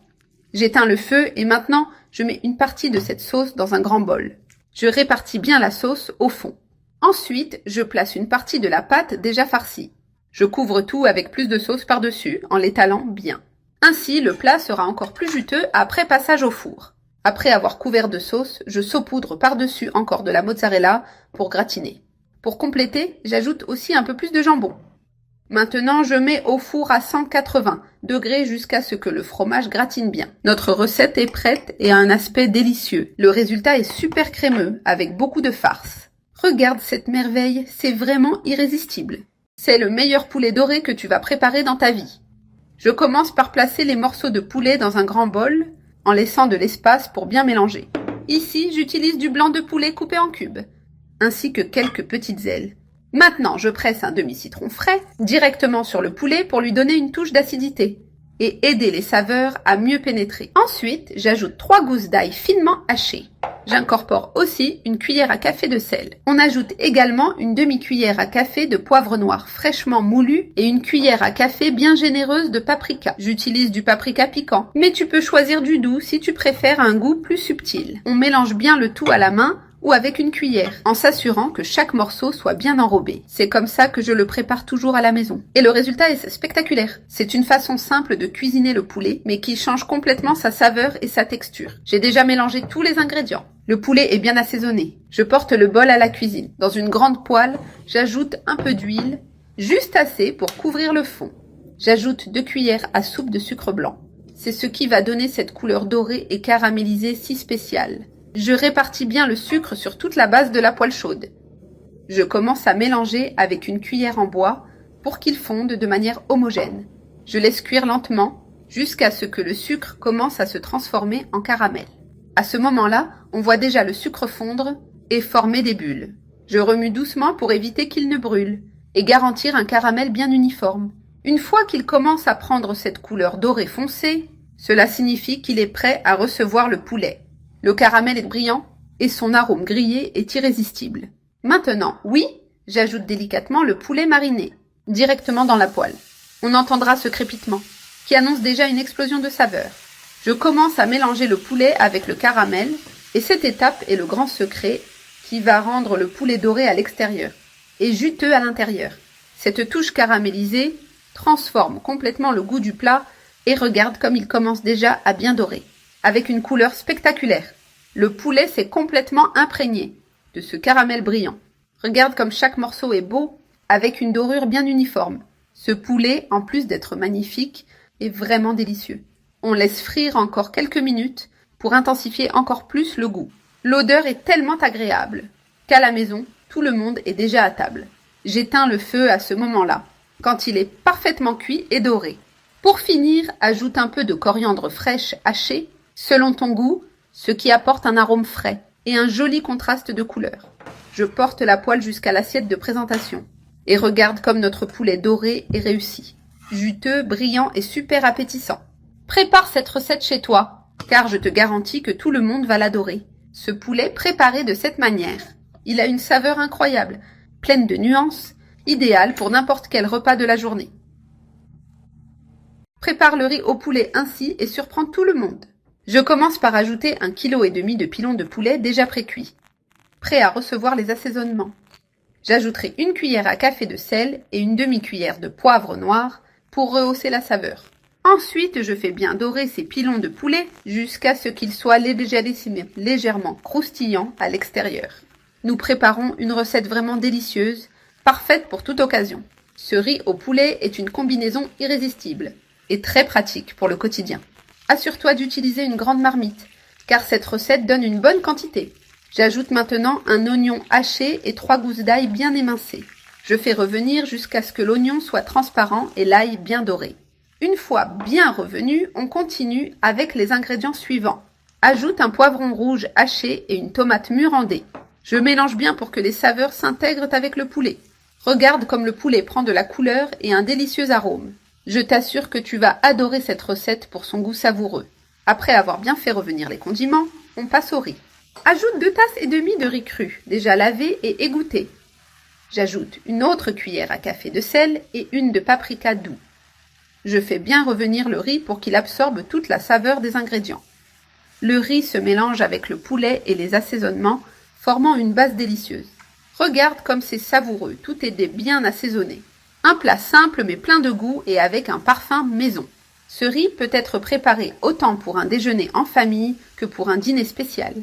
J'éteins le feu et maintenant, je mets une partie de cette sauce dans un grand bol. Je répartis bien la sauce au fond. Ensuite, je place une partie de la pâte déjà farcie. Je couvre tout avec plus de sauce par-dessus en l'étalant bien. Ainsi, le plat sera encore plus juteux après passage au four. Après avoir couvert de sauce, je saupoudre par-dessus encore de la mozzarella pour gratiner. Pour compléter, j'ajoute aussi un peu plus de jambon. Maintenant, je mets au four à 180 degrés jusqu'à ce que le fromage gratine bien. Notre recette est prête et a un aspect délicieux. Le résultat est super crémeux avec beaucoup de farce. Regarde cette merveille, c'est vraiment irrésistible. C'est le meilleur poulet doré que tu vas préparer dans ta vie. Je commence par placer les morceaux de poulet dans un grand bol, en laissant de l'espace pour bien mélanger. Ici, j'utilise du blanc de poulet coupé en cubes, ainsi que quelques petites ailes. Maintenant, je presse un demi-citron frais directement sur le poulet pour lui donner une touche d'acidité et aider les saveurs à mieux pénétrer. Ensuite, j'ajoute 3 gousses d'ail finement hachées. J'incorpore aussi une cuillère à café de sel. On ajoute également une demi-cuillère à café de poivre noir fraîchement moulu et une cuillère à café bien généreuse de paprika. J'utilise du paprika piquant, mais tu peux choisir du doux si tu préfères un goût plus subtil. On mélange bien le tout à la main ou avec une cuillère, en s'assurant que chaque morceau soit bien enrobé. C'est comme ça que je le prépare toujours à la maison. Et le résultat est spectaculaire. C'est une façon simple de cuisiner le poulet, mais qui change complètement sa saveur et sa texture. J'ai déjà mélangé tous les ingrédients. Le poulet est bien assaisonné. Je porte le bol à la cuisine. Dans une grande poêle, j'ajoute un peu d'huile, juste assez pour couvrir le fond. J'ajoute 2 cuillères à soupe de sucre blanc. C'est ce qui va donner cette couleur dorée et caramélisée si spéciale. Je répartis bien le sucre sur toute la base de la poêle chaude. Je commence à mélanger avec une cuillère en bois pour qu'il fonde de manière homogène. Je laisse cuire lentement jusqu'à ce que le sucre commence à se transformer en caramel. À ce moment-là, on voit déjà le sucre fondre et former des bulles. Je remue doucement pour éviter qu'il ne brûle et garantir un caramel bien uniforme. Une fois qu'il commence à prendre cette couleur dorée foncée, cela signifie qu'il est prêt à recevoir le poulet. Le caramel est brillant et son arôme grillé est irrésistible. Maintenant, oui, j'ajoute délicatement le poulet mariné, directement dans la poêle. On entendra ce crépitement, qui annonce déjà une explosion de saveurs. Je commence à mélanger le poulet avec le caramel, et cette étape est le grand secret qui va rendre le poulet doré à l'extérieur et juteux à l'intérieur. Cette touche caramélisée transforme complètement le goût du plat et regarde comme il commence déjà à bien dorer, avec une couleur spectaculaire. Le poulet s'est complètement imprégné de ce caramel brillant. Regarde comme chaque morceau est beau, avec une dorure bien uniforme. Ce poulet, en plus d'être magnifique, est vraiment délicieux. On laisse frire encore quelques minutes pour intensifier encore plus le goût. L'odeur est tellement agréable qu'à la maison, tout le monde est déjà à table. J'éteins le feu à ce moment-là, quand il est parfaitement cuit et doré. Pour finir, ajoute un peu de coriandre fraîche hachée, selon ton goût, ce qui apporte un arôme frais et un joli contraste de couleurs. Je porte la poêle jusqu'à l'assiette de présentation et regarde comme notre poulet doré est réussi. Juteux, brillant et super appétissant. Prépare cette recette chez toi, car je te garantis que tout le monde va l'adorer. Ce poulet préparé de cette manière, il a une saveur incroyable, pleine de nuances, idéale pour n'importe quel repas de la journée. Prépare le riz au poulet ainsi et surprends tout le monde. Je commence par ajouter 1,5 kg de pilons de poulet déjà précuits, prêts à recevoir les assaisonnements. J'ajouterai une cuillère à café de sel et une demi-cuillère de poivre noir pour rehausser la saveur. Ensuite, je fais bien dorer ces pilons de poulet jusqu'à ce qu'ils soient légèrement croustillants à l'extérieur. Nous préparons une recette vraiment délicieuse, parfaite pour toute occasion. Ce riz au poulet est une combinaison irrésistible et très pratique pour le quotidien. Assure-toi d'utiliser une grande marmite, car cette recette donne une bonne quantité. J'ajoute maintenant un oignon haché et 3 gousses d'ail bien émincées. Je fais revenir jusqu'à ce que l'oignon soit transparent et l'ail bien doré. Une fois bien revenu, on continue avec les ingrédients suivants. Ajoute un poivron rouge haché et une tomate mûre en dés. Je mélange bien pour que les saveurs s'intègrent avec le poulet. Regarde comme le poulet prend de la couleur et un délicieux arôme. Je t'assure que tu vas adorer cette recette pour son goût savoureux. Après avoir bien fait revenir les condiments, on passe au riz. Ajoute 2 tasses et demie de riz cru, déjà lavé et égoutté. J'ajoute une autre cuillère à café de sel et une de paprika doux. Je fais bien revenir le riz pour qu'il absorbe toute la saveur des ingrédients. Le riz se mélange avec le poulet et les assaisonnements, formant une base délicieuse. Regarde comme c'est savoureux, tout est bien assaisonné. Un plat simple mais plein de goût et avec un parfum maison. Ce riz peut être préparé autant pour un déjeuner en famille que pour un dîner spécial.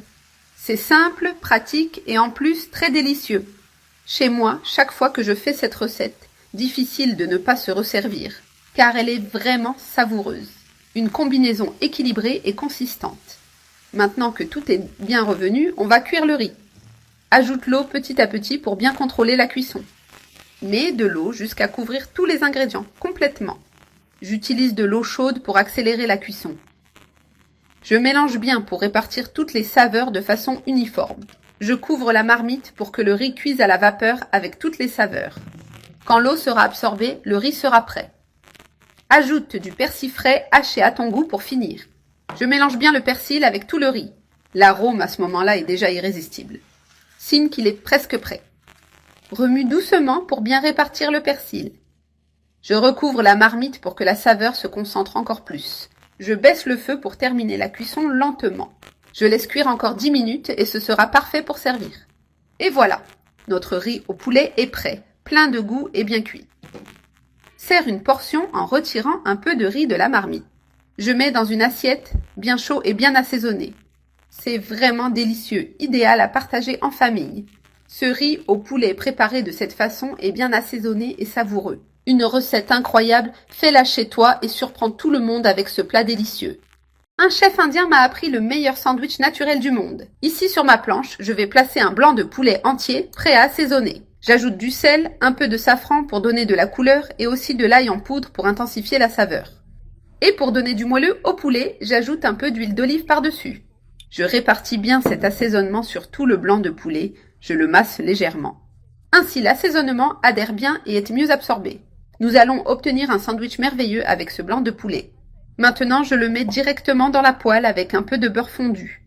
C'est simple, pratique et en plus très délicieux. Chez moi, chaque fois que je fais cette recette, difficile de ne pas se resservir, car elle est vraiment savoureuse. Une combinaison équilibrée et consistante. Maintenant que tout est bien revenu, on va cuire le riz. Ajoute l'eau petit à petit pour bien contrôler la cuisson. Mets de l'eau jusqu'à couvrir tous les ingrédients, complètement. J'utilise de l'eau chaude pour accélérer la cuisson. Je mélange bien pour répartir toutes les saveurs de façon uniforme. Je couvre la marmite pour que le riz cuise à la vapeur avec toutes les saveurs. Quand l'eau sera absorbée, le riz sera prêt. Ajoute du persil frais haché à ton goût pour finir. Je mélange bien le persil avec tout le riz. L'arôme à ce moment-là est déjà irrésistible. Signe qu'il est presque prêt. Remue doucement pour bien répartir le persil. Je recouvre la marmite pour que la saveur se concentre encore plus. Je baisse le feu pour terminer la cuisson lentement. Je laisse cuire encore 10 minutes et ce sera parfait pour servir. Et voilà, notre riz au poulet est prêt, plein de goût et bien cuit. Sers une portion en retirant un peu de riz de la marmite. Je mets dans une assiette, bien chaud et bien assaisonné. C'est vraiment délicieux, idéal à partager en famille. Ce riz au poulet préparé de cette façon est bien assaisonné et savoureux. Une recette incroyable, fais-la chez toi et surprends tout le monde avec ce plat délicieux. Un chef indien m'a appris le meilleur sandwich naturel du monde. Ici sur ma planche, je vais placer un blanc de poulet entier, prêt à assaisonner. J'ajoute du sel, un peu de safran pour donner de la couleur et aussi de l'ail en poudre pour intensifier la saveur. Et pour donner du moelleux au poulet, j'ajoute un peu d'huile d'olive par-dessus. Je répartis bien cet assaisonnement sur tout le blanc de poulet, je le masse légèrement. Ainsi l'assaisonnement adhère bien et est mieux absorbé. Nous allons obtenir un sandwich merveilleux avec ce blanc de poulet. Maintenant, je le mets directement dans la poêle avec un peu de beurre fondu.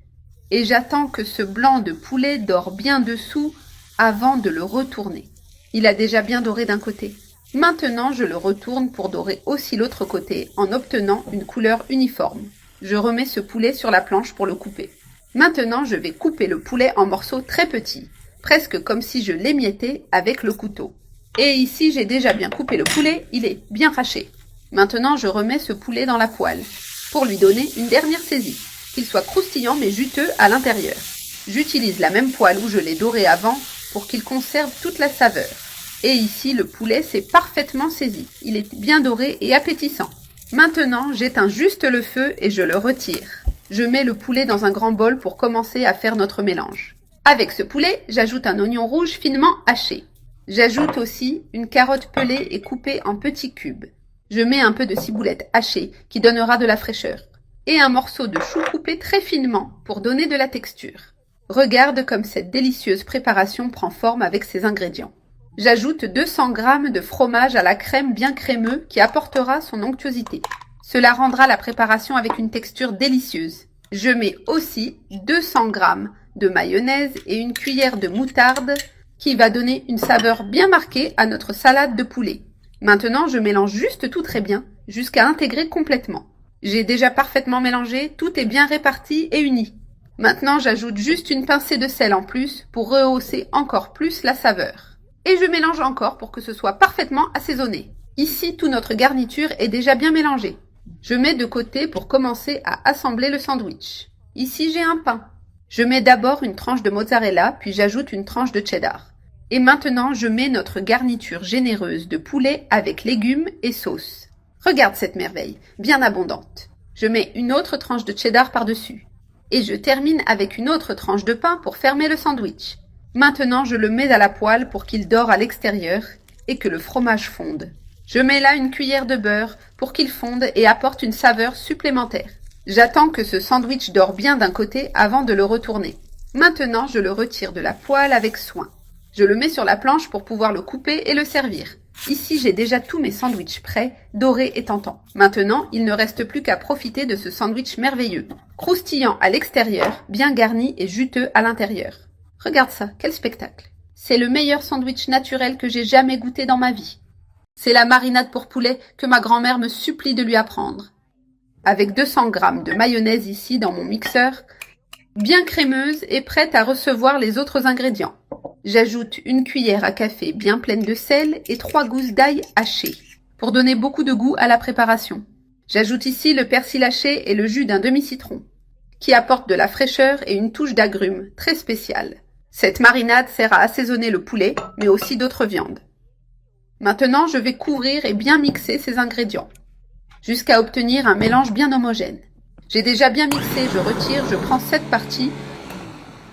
Et j'attends que ce blanc de poulet dore bien dessous avant de le retourner. Il a déjà bien doré d'un côté. Maintenant, je le retourne pour dorer aussi l'autre côté en obtenant une couleur uniforme. Je remets ce poulet sur la planche pour le couper. Maintenant, je vais couper le poulet en morceaux très petits, presque comme si je l'émiettais avec le couteau. Et ici, j'ai déjà bien coupé le poulet, il est bien haché. Maintenant, je remets ce poulet dans la poêle pour lui donner une dernière saisie, qu'il soit croustillant mais juteux à l'intérieur. J'utilise la même poêle où je l'ai doré avant pour qu'il conserve toute la saveur. Et ici, le poulet s'est parfaitement saisi. Il est bien doré et appétissant. Maintenant, j'éteins juste le feu et je le retire. Je mets le poulet dans un grand bol pour commencer à faire notre mélange. Avec ce poulet, j'ajoute un oignon rouge finement haché. J'ajoute aussi une carotte pelée et coupée en petits cubes. Je mets un peu de ciboulette hachée qui donnera de la fraîcheur. Et un morceau de chou coupé très finement pour donner de la texture. Regarde comme cette délicieuse préparation prend forme avec ces ingrédients. J'ajoute 200 g de fromage à la crème bien crémeux qui apportera son onctuosité. Cela rendra la préparation avec une texture délicieuse. Je mets aussi 200 g de mayonnaise et une cuillère de moutarde qui va donner une saveur bien marquée à notre salade de poulet. Maintenant, je mélange juste tout très bien jusqu'à intégrer complètement. J'ai déjà parfaitement mélangé, tout est bien réparti et uni. Maintenant, j'ajoute juste une pincée de sel en plus pour rehausser encore plus la saveur. Et je mélange encore pour que ce soit parfaitement assaisonné. Ici, toute notre garniture est déjà bien mélangée. Je mets de côté pour commencer à assembler le sandwich. Ici, j'ai un pain. Je mets d'abord une tranche de mozzarella, puis j'ajoute une tranche de cheddar. Et maintenant, je mets notre garniture généreuse de poulet avec légumes et sauce. Regarde cette merveille, bien abondante. Je mets une autre tranche de cheddar par-dessus. Et je termine avec une autre tranche de pain pour fermer le sandwich. Maintenant, je le mets à la poêle pour qu'il dore à l'extérieur et que le fromage fonde. Je mets là une cuillère de beurre pour qu'il fonde et apporte une saveur supplémentaire. J'attends que ce sandwich dore bien d'un côté avant de le retourner. Maintenant, je le retire de la poêle avec soin. Je le mets sur la planche pour pouvoir le couper et le servir. Ici, j'ai déjà tous mes sandwichs prêts, dorés et tentants. Maintenant, il ne reste plus qu'à profiter de ce sandwich merveilleux. Croustillant à l'extérieur, bien garni et juteux à l'intérieur. Regarde ça, quel spectacle! C'est le meilleur sandwich naturel que j'ai jamais goûté dans ma vie. C'est la marinade pour poulet que ma grand-mère me supplie de lui apprendre. Avec 200 g de mayonnaise ici dans mon mixeur, bien crémeuse et prête à recevoir les autres ingrédients. J'ajoute une cuillère à café bien pleine de sel et 3 gousses d'ail hachées pour donner beaucoup de goût à la préparation. J'ajoute ici le persil haché et le jus d'un demi-citron qui apporte de la fraîcheur et une touche d'agrumes très spéciale. Cette marinade sert à assaisonner le poulet mais aussi d'autres viandes. Maintenant, je vais couvrir et bien mixer ces ingrédients jusqu'à obtenir un mélange bien homogène. J'ai déjà bien mixé, je retire, je prends cette partie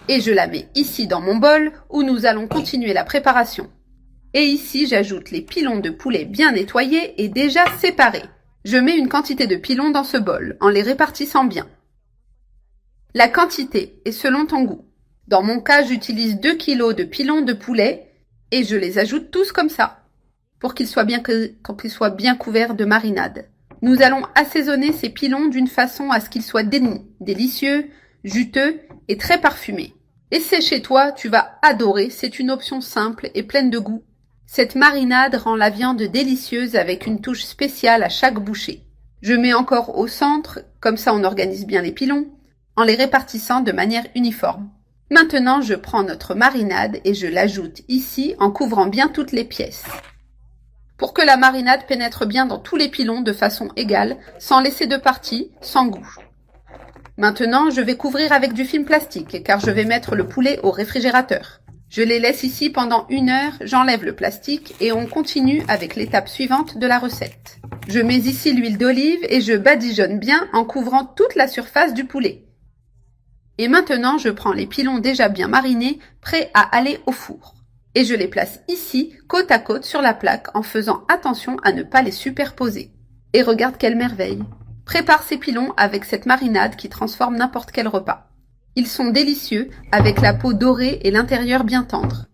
et je la mets ici dans mon bol où nous allons continuer la préparation. Et ici, j'ajoute les pilons de poulet bien nettoyés et déjà séparés. Je mets une quantité de pilons dans ce bol en les répartissant bien. La quantité est selon ton goût. Dans mon cas, j'utilise 2 kg de pilons de poulet et je les ajoute tous comme ça pour qu'ils soient bien couverts de marinade. Nous allons assaisonner ces pilons d'une façon à ce qu'ils soient délicieux, juteux et très parfumés. Et c'est chez toi, tu vas adorer, c'est une option simple et pleine de goût. Cette marinade rend la viande délicieuse avec une touche spéciale à chaque bouchée. Je mets encore au centre, comme ça on organise bien les pilons, en les répartissant de manière uniforme. Maintenant, je prends notre marinade et je l'ajoute ici en couvrant bien toutes les pièces. Pour que la marinade pénètre bien dans tous les pilons de façon égale, sans laisser de partie, sans goût. Maintenant, je vais couvrir avec du film plastique, car je vais mettre le poulet au réfrigérateur. Je les laisse ici pendant 1 heure, j'enlève le plastique et on continue avec l'étape suivante de la recette. Je mets ici l'huile d'olive et je badigeonne bien en couvrant toute la surface du poulet. Et maintenant, je prends les pilons déjà bien marinés, prêts à aller au four. Et je les place ici, côte à côte sur la plaque, en faisant attention à ne pas les superposer. Et regarde quelle merveille! Prépare ces pilons avec cette marinade qui transforme n'importe quel repas. Ils sont délicieux, avec la peau dorée et l'intérieur bien tendre.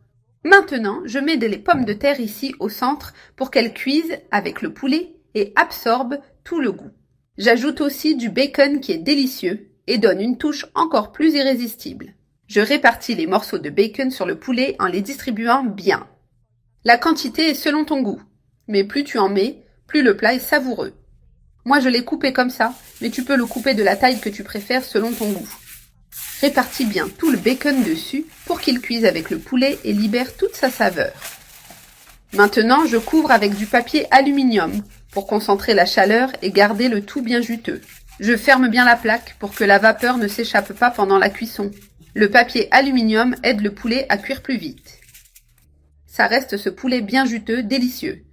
Maintenant, je mets les pommes de terre ici au centre pour qu'elles cuisent avec le poulet et absorbent tout le goût. J'ajoute aussi du bacon qui est délicieux et donne une touche encore plus irrésistible. Je répartis les morceaux de bacon sur le poulet en les distribuant bien. La quantité est selon ton goût, mais plus tu en mets, plus le plat est savoureux. Moi, je l'ai coupé comme ça, mais tu peux le couper de la taille que tu préfères selon ton goût. Répartis bien tout le bacon dessus pour qu'il cuise avec le poulet et libère toute sa saveur. Maintenant, je couvre avec du papier aluminium pour concentrer la chaleur et garder le tout bien juteux. Je ferme bien la plaque pour que la vapeur ne s'échappe pas pendant la cuisson. Le papier aluminium aide le poulet à cuire plus vite. Ça reste ce poulet bien juteux, délicieux.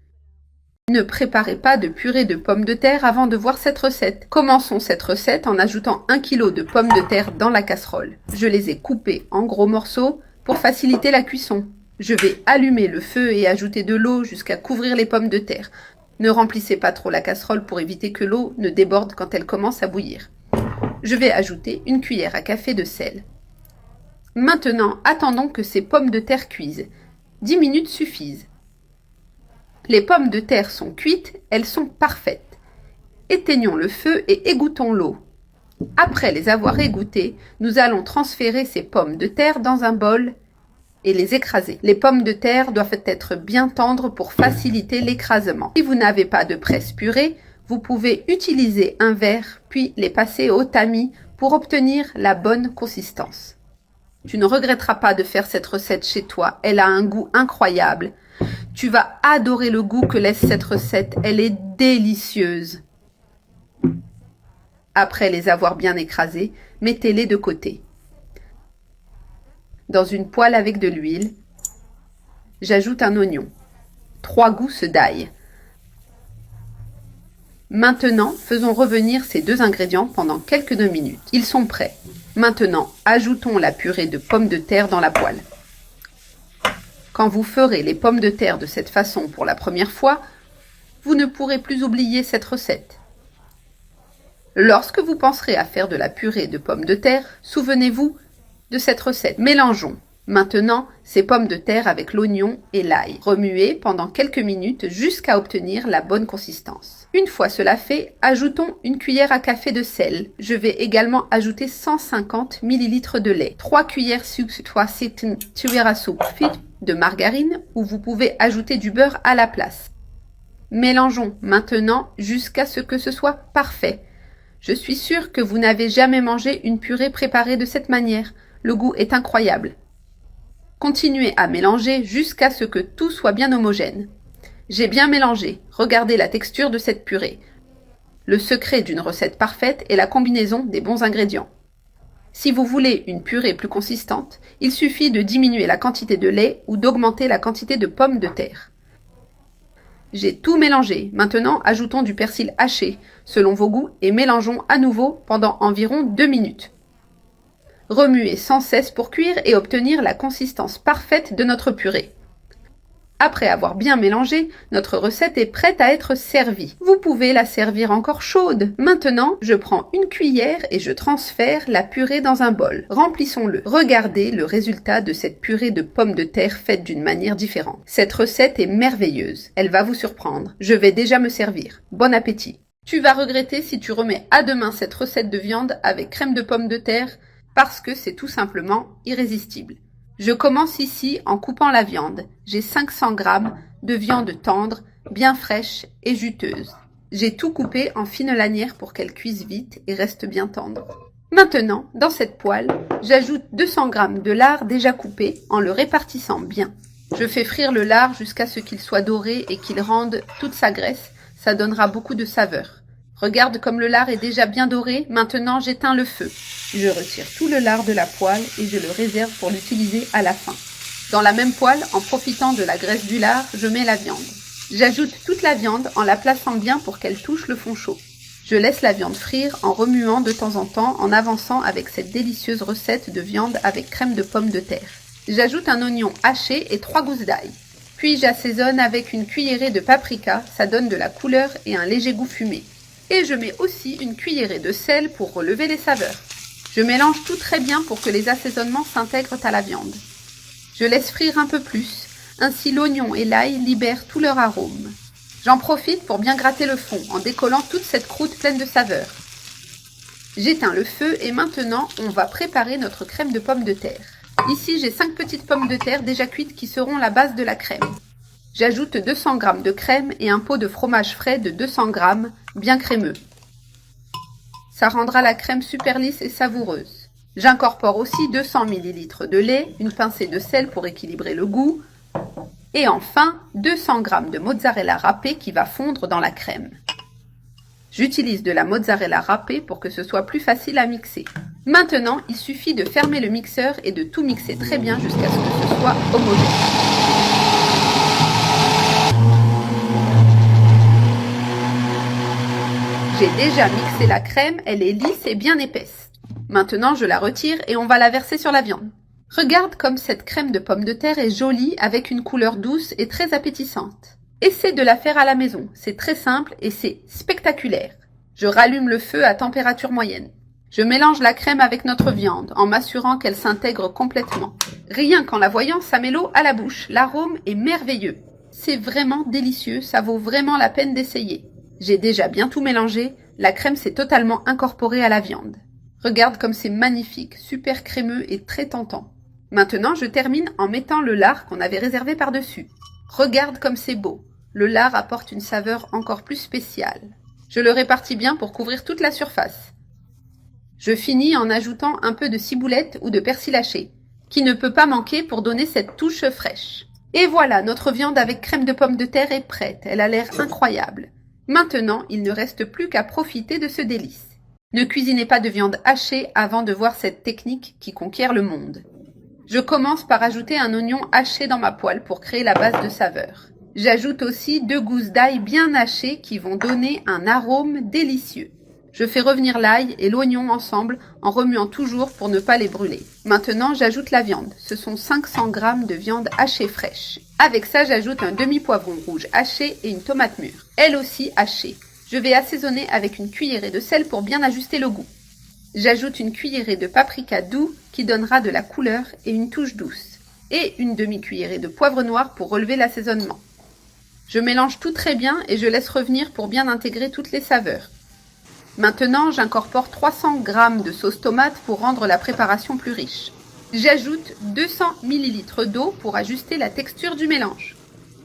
Ne préparez pas de purée de pommes de terre avant de voir cette recette. Commençons cette recette en ajoutant 1 kg de pommes de terre dans la casserole. Je les ai coupées en gros morceaux pour faciliter la cuisson. Je vais allumer le feu et ajouter de l'eau jusqu'à couvrir les pommes de terre. Ne remplissez pas trop la casserole pour éviter que l'eau ne déborde quand elle commence à bouillir. Je vais ajouter une cuillère à café de sel. Maintenant, attendons que ces pommes de terre cuisent. 10 minutes suffisent. Les pommes de terre sont cuites, elles sont parfaites. Éteignons le feu et égouttons l'eau. Après les avoir égouttées, nous allons transférer ces pommes de terre dans un bol et les écraser. Les pommes de terre doivent être bien tendres pour faciliter l'écrasement. Si vous n'avez pas de presse purée, vous pouvez utiliser un verre puis les passer au tamis pour obtenir la bonne consistance. Tu ne regretteras pas de faire cette recette chez toi, elle a un goût incroyable. Tu vas adorer le goût que laisse cette recette, elle est délicieuse. Après les avoir bien écrasés, mettez-les de côté. Dans une poêle avec de l'huile, j'ajoute un oignon, 3 gousses d'ail. Maintenant, faisons revenir ces 2 ingrédients pendant quelques minutes. Ils sont prêts. Maintenant, ajoutons la purée de pommes de terre dans la poêle. Quand vous ferez les pommes de terre de cette façon pour la première fois, vous ne pourrez plus oublier cette recette. Lorsque vous penserez à faire de la purée de pommes de terre, souvenez-vous de cette recette. Mélangeons Maintenant, ces pommes de terre avec l'oignon et l'ail. Remuez pendant quelques minutes jusqu'à obtenir la bonne consistance. Une fois cela fait, ajoutons une cuillère à café de sel. Je vais également ajouter 150 ml de lait, 3 cuillères de margarine ou vous pouvez ajouter du beurre à la place. Mélangeons maintenant jusqu'à ce que ce soit parfait. Je suis sûre que vous n'avez jamais mangé une purée préparée de cette manière. Le goût est incroyable. Continuez à mélanger jusqu'à ce que tout soit bien homogène. J'ai bien mélangé. Regardez la texture de cette purée. Le secret d'une recette parfaite est la combinaison des bons ingrédients. Si vous voulez une purée plus consistante, il suffit de diminuer la quantité de lait ou d'augmenter la quantité de pommes de terre. J'ai tout mélangé. Maintenant, ajoutons du persil haché, selon vos goûts, et mélangeons à nouveau pendant environ 2 minutes. Remuez sans cesse pour cuire et obtenir la consistance parfaite de notre purée. Après avoir bien mélangé, notre recette est prête à être servie. Vous pouvez la servir encore chaude. Maintenant, je prends une cuillère et je transfère la purée dans un bol. Remplissons-le. Regardez le résultat de cette purée de pommes de terre faite d'une manière différente. Cette recette est merveilleuse. Elle va vous surprendre. Je vais déjà me servir. Bon appétit. Tu vas regretter si tu remets à demain cette recette de viande avec crème de pommes de terre parce que c'est tout simplement irrésistible. Je commence ici en coupant la viande. J'ai 500 g de viande tendre, bien fraîche et juteuse. J'ai tout coupé en fines lanières pour qu'elle cuise vite et reste bien tendre. Maintenant, dans cette poêle, j'ajoute 200 g de lard déjà coupé en le répartissant bien. Je fais frire le lard jusqu'à ce qu'il soit doré et qu'il rende toute sa graisse. Ça donnera beaucoup de saveur. Regarde comme le lard est déjà bien doré. Maintenant, j'éteins le feu. Je retire tout le lard de la poêle et je le réserve pour l'utiliser à la fin. Dans la même poêle, en profitant de la graisse du lard, je mets la viande. J'ajoute toute la viande en la plaçant bien pour qu'elle touche le fond chaud. Je laisse la viande frire en remuant de temps en temps en avançant avec cette délicieuse recette de viande avec crème de pommes de terre. J'ajoute un oignon haché et 3 gousses d'ail. Puis j'assaisonne avec une cuillerée de paprika, ça donne de la couleur et un léger goût fumé. Et je mets aussi une cuillerée de sel pour relever les saveurs. Je mélange tout très bien pour que les assaisonnements s'intègrent à la viande. Je laisse frire un peu plus, ainsi l'oignon et l'ail libèrent tout leur arôme. J'en profite pour bien gratter le fond en décollant toute cette croûte pleine de saveurs. J'éteins le feu et maintenant on va préparer notre crème de pommes de terre. Ici j'ai 5 petites pommes de terre déjà cuites qui seront la base de la crème. J'ajoute 200 g de crème et un pot de fromage frais de 200 g, bien crémeux. Ça rendra la crème super lisse et savoureuse. J'incorpore aussi 200 ml de lait, une pincée de sel pour équilibrer le goût, et enfin 200 g de mozzarella râpée qui va fondre dans la crème. J'utilise de la mozzarella râpée pour que ce soit plus facile à mixer. Maintenant, il suffit de fermer le mixeur et de tout mixer très bien jusqu'à ce que ce soit homogène. J'ai déjà mixé la crème, elle est lisse et bien épaisse. Maintenant, je la retire et on va la verser sur la viande. Regarde comme cette crème de pommes de terre est jolie avec une couleur douce et très appétissante. Essaie de la faire à la maison, c'est très simple et c'est spectaculaire. Je rallume le feu à température moyenne. Je mélange la crème avec notre viande en m'assurant qu'elle s'intègre complètement. Rien qu'en la voyant, ça met l'eau à la bouche, l'arôme est merveilleux. C'est vraiment délicieux, ça vaut vraiment la peine d'essayer. J'ai déjà bien tout mélangé, la crème s'est totalement incorporée à la viande. Regarde comme c'est magnifique, super crémeux et très tentant. Maintenant, je termine en mettant le lard qu'on avait réservé par-dessus. Regarde comme c'est beau. Le lard apporte une saveur encore plus spéciale. Je le répartis bien pour couvrir toute la surface. Je finis en ajoutant un peu de ciboulette ou de persil haché, qui ne peut pas manquer pour donner cette touche fraîche. Et voilà, notre viande avec crème de pommes de terre est prête. Elle a l'air incroyable. Maintenant, il ne reste plus qu'à profiter de ce délice. Ne cuisinez pas de viande hachée avant de voir cette technique qui conquiert le monde. Je commence par ajouter un oignon haché dans ma poêle pour créer la base de saveur. J'ajoute aussi 2 gousses d'ail bien hachées qui vont donner un arôme délicieux. Je fais revenir l'ail et l'oignon ensemble en remuant toujours pour ne pas les brûler. Maintenant, j'ajoute la viande. Ce sont 500 g de viande hachée fraîche. Avec ça, j'ajoute un demi-poivron rouge haché et une tomate mûre, elle aussi hachée. Je vais assaisonner avec une cuillerée de sel pour bien ajuster le goût. J'ajoute une cuillerée de paprika doux qui donnera de la couleur et une touche douce. et une demi-cuillerée de poivre noir pour relever l'assaisonnement. Je mélange tout très bien et je laisse revenir pour bien intégrer toutes les saveurs. Maintenant, j'incorpore 300 g de sauce tomate pour rendre la préparation plus riche. J'ajoute 200 ml d'eau pour ajuster la texture du mélange.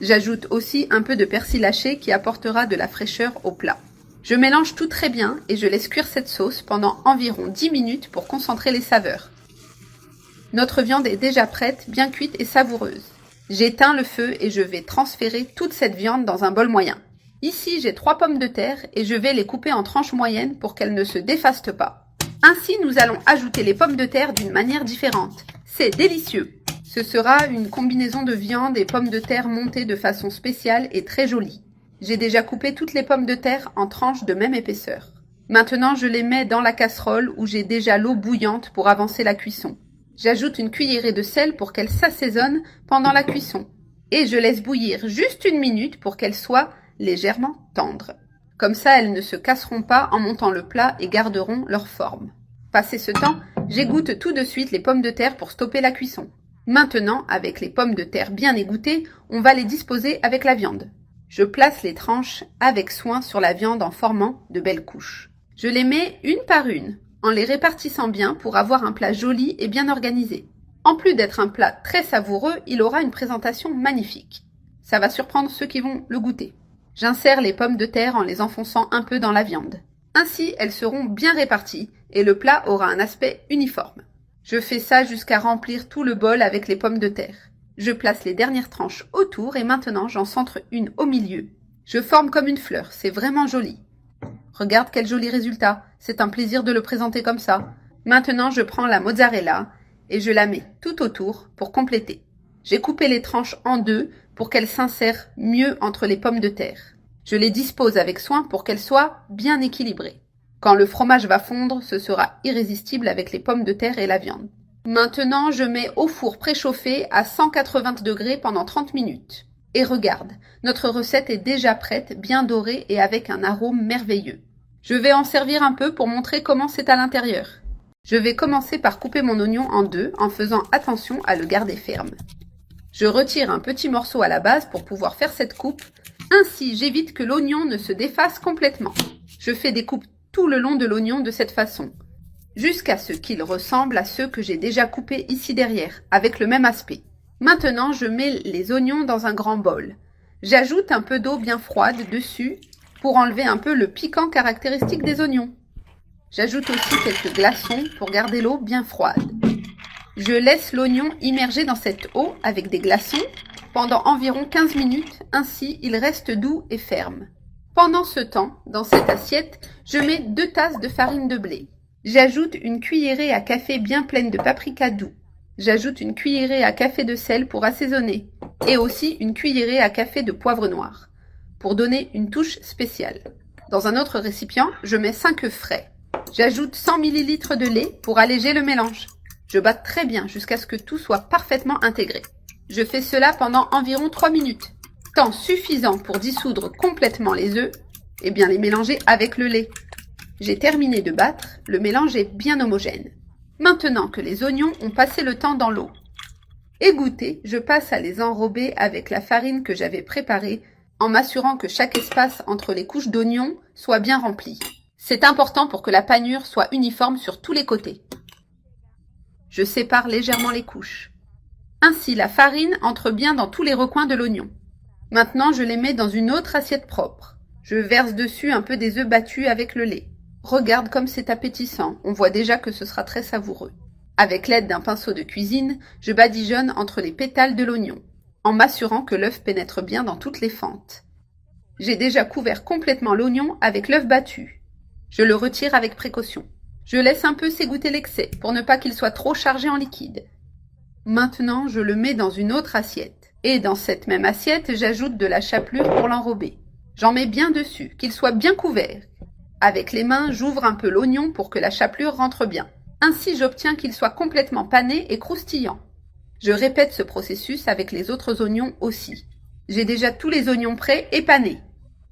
J'ajoute aussi un peu de persil haché qui apportera de la fraîcheur au plat. Je mélange tout très bien et je laisse cuire cette sauce pendant environ 10 minutes pour concentrer les saveurs. Notre viande est déjà prête, bien cuite et savoureuse. J'éteins le feu et je vais transférer toute cette viande dans un bol moyen. Ici, j'ai 3 pommes de terre et je vais les couper en tranches moyennes pour qu'elles ne se défastent pas. Ainsi, nous allons ajouter les pommes de terre d'une manière différente. C'est délicieux! Ce sera une combinaison de viande et pommes de terre montées de façon spéciale et très jolie. J'ai déjà coupé toutes les pommes de terre en tranches de même épaisseur. Maintenant, je les mets dans la casserole où j'ai déjà l'eau bouillante pour avancer la cuisson. J'ajoute une cuillerée de sel pour qu'elle s'assaisonne pendant la cuisson. Et je laisse bouillir juste 1 minute pour qu'elles soient légèrement tendres. Comme ça, elles ne se casseront pas en montant le plat et garderont leur forme. Passé ce temps, j'égoutte tout de suite les pommes de terre pour stopper la cuisson. Maintenant, avec les pommes de terre bien égouttées, on va les disposer avec la viande. Je place les tranches avec soin sur la viande en formant de belles couches. Je les mets une par une, en les répartissant bien pour avoir un plat joli et bien organisé. En plus d'être un plat très savoureux, il aura une présentation magnifique. Ça va surprendre ceux qui vont le goûter. J'insère les pommes de terre en les enfonçant un peu dans la viande. Ainsi, elles seront bien réparties et le plat aura un aspect uniforme. Je fais ça jusqu'à remplir tout le bol avec les pommes de terre. Je place les dernières tranches autour et maintenant j'en centre une au milieu. Je forme comme une fleur, c'est vraiment joli. Regarde quel joli résultat, c'est un plaisir de le présenter comme ça. Maintenant je prends la mozzarella et je la mets tout autour pour compléter. J'ai coupé les tranches en deux pour qu'elles s'insèrent mieux entre les pommes de terre. Je les dispose avec soin pour qu'elles soient bien équilibrées. Quand le fromage va fondre, ce sera irrésistible avec les pommes de terre et la viande. Maintenant, je mets au four préchauffé à 180 degrés pendant 30 minutes. Et regarde, notre recette est déjà prête, bien dorée et avec un arôme merveilleux. Je vais en servir un peu pour montrer comment c'est à l'intérieur. Je vais commencer par couper mon oignon en deux en faisant attention à le garder ferme. Je retire un petit morceau à la base pour pouvoir faire cette coupe. Ainsi, j'évite que l'oignon ne se défasse complètement. Je fais des coupes tout le long de l'oignon de cette façon, jusqu'à ce qu'il ressemble à ceux que j'ai déjà coupés ici derrière, avec le même aspect. Maintenant, je mets les oignons dans un grand bol. J'ajoute un peu d'eau bien froide dessus pour enlever un peu le piquant caractéristique des oignons. J'ajoute aussi quelques glaçons pour garder l'eau bien froide. Je laisse l'oignon immerger dans cette eau avec des glaçons pendant environ 15 minutes, ainsi il reste doux et ferme. Pendant ce temps, dans cette assiette, je mets 2 tasses de farine de blé. J'ajoute une cuillerée à café bien pleine de paprika doux. J'ajoute une cuillerée à café de sel pour assaisonner et aussi une cuillerée à café de poivre noir pour donner une touche spéciale. Dans un autre récipient, je mets 5 œufs frais. J'ajoute 100 ml de lait pour alléger le mélange. Je bats très bien jusqu'à ce que tout soit parfaitement intégré. Je fais cela pendant environ 3 minutes. Temps suffisant pour dissoudre complètement les œufs et bien les mélanger avec le lait. J'ai terminé de battre, le mélange est bien homogène. Maintenant que les oignons ont passé le temps dans l'eau. Égouttées, je passe à les enrober avec la farine que j'avais préparée en m'assurant que chaque espace entre les couches d'oignons soit bien rempli. C'est important pour que la panure soit uniforme sur tous les côtés. Je sépare légèrement les couches. Ainsi, la farine entre bien dans tous les recoins de l'oignon. Maintenant, je les mets dans une autre assiette propre. Je verse dessus un peu des œufs battus avec le lait. Regarde comme c'est appétissant, on voit déjà que ce sera très savoureux. Avec l'aide d'un pinceau de cuisine, je badigeonne entre les pétales de l'oignon, en m'assurant que l'œuf pénètre bien dans toutes les fentes. J'ai déjà couvert complètement l'oignon avec l'œuf battu. Je le retire avec précaution. Je laisse un peu s'égoutter l'excès pour ne pas qu'il soit trop chargé en liquide. Maintenant, je le mets dans une autre assiette. Et dans cette même assiette, j'ajoute de la chapelure pour l'enrober. J'en mets bien dessus, qu'il soit bien couvert. Avec les mains, j'ouvre un peu l'oignon pour que la chapelure rentre bien. Ainsi, j'obtiens qu'il soit complètement pané et croustillant. Je répète ce processus avec les autres oignons aussi. J'ai déjà tous les oignons prêts et panés.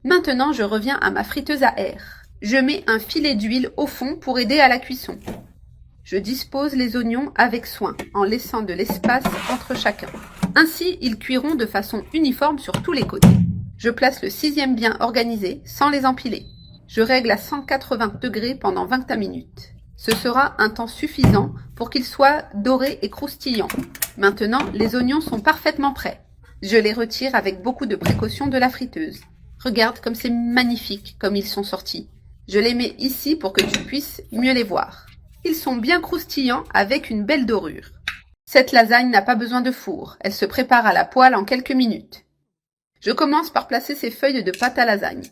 Maintenant, je reviens à ma friteuse à air. Je mets un filet d'huile au fond pour aider à la cuisson. Je dispose les oignons avec soin, en laissant de l'espace entre chacun. Ainsi, ils cuiront de façon uniforme sur tous les côtés. Je place le 6e bien organisé, sans les empiler. Je règle à 180 degrés pendant 20 minutes. Ce sera un temps suffisant pour qu'ils soient dorés et croustillants. Maintenant, les oignons sont parfaitement prêts. Je les retire avec beaucoup de précaution de la friteuse. Regarde comme c'est magnifique, comme ils sont sortis. Je les mets ici pour que tu puisses mieux les voir. Ils sont bien croustillants avec une belle dorure. Cette lasagne n'a pas besoin de four, elle se prépare à la poêle en quelques minutes. Je commence par placer ces feuilles de pâte à lasagne.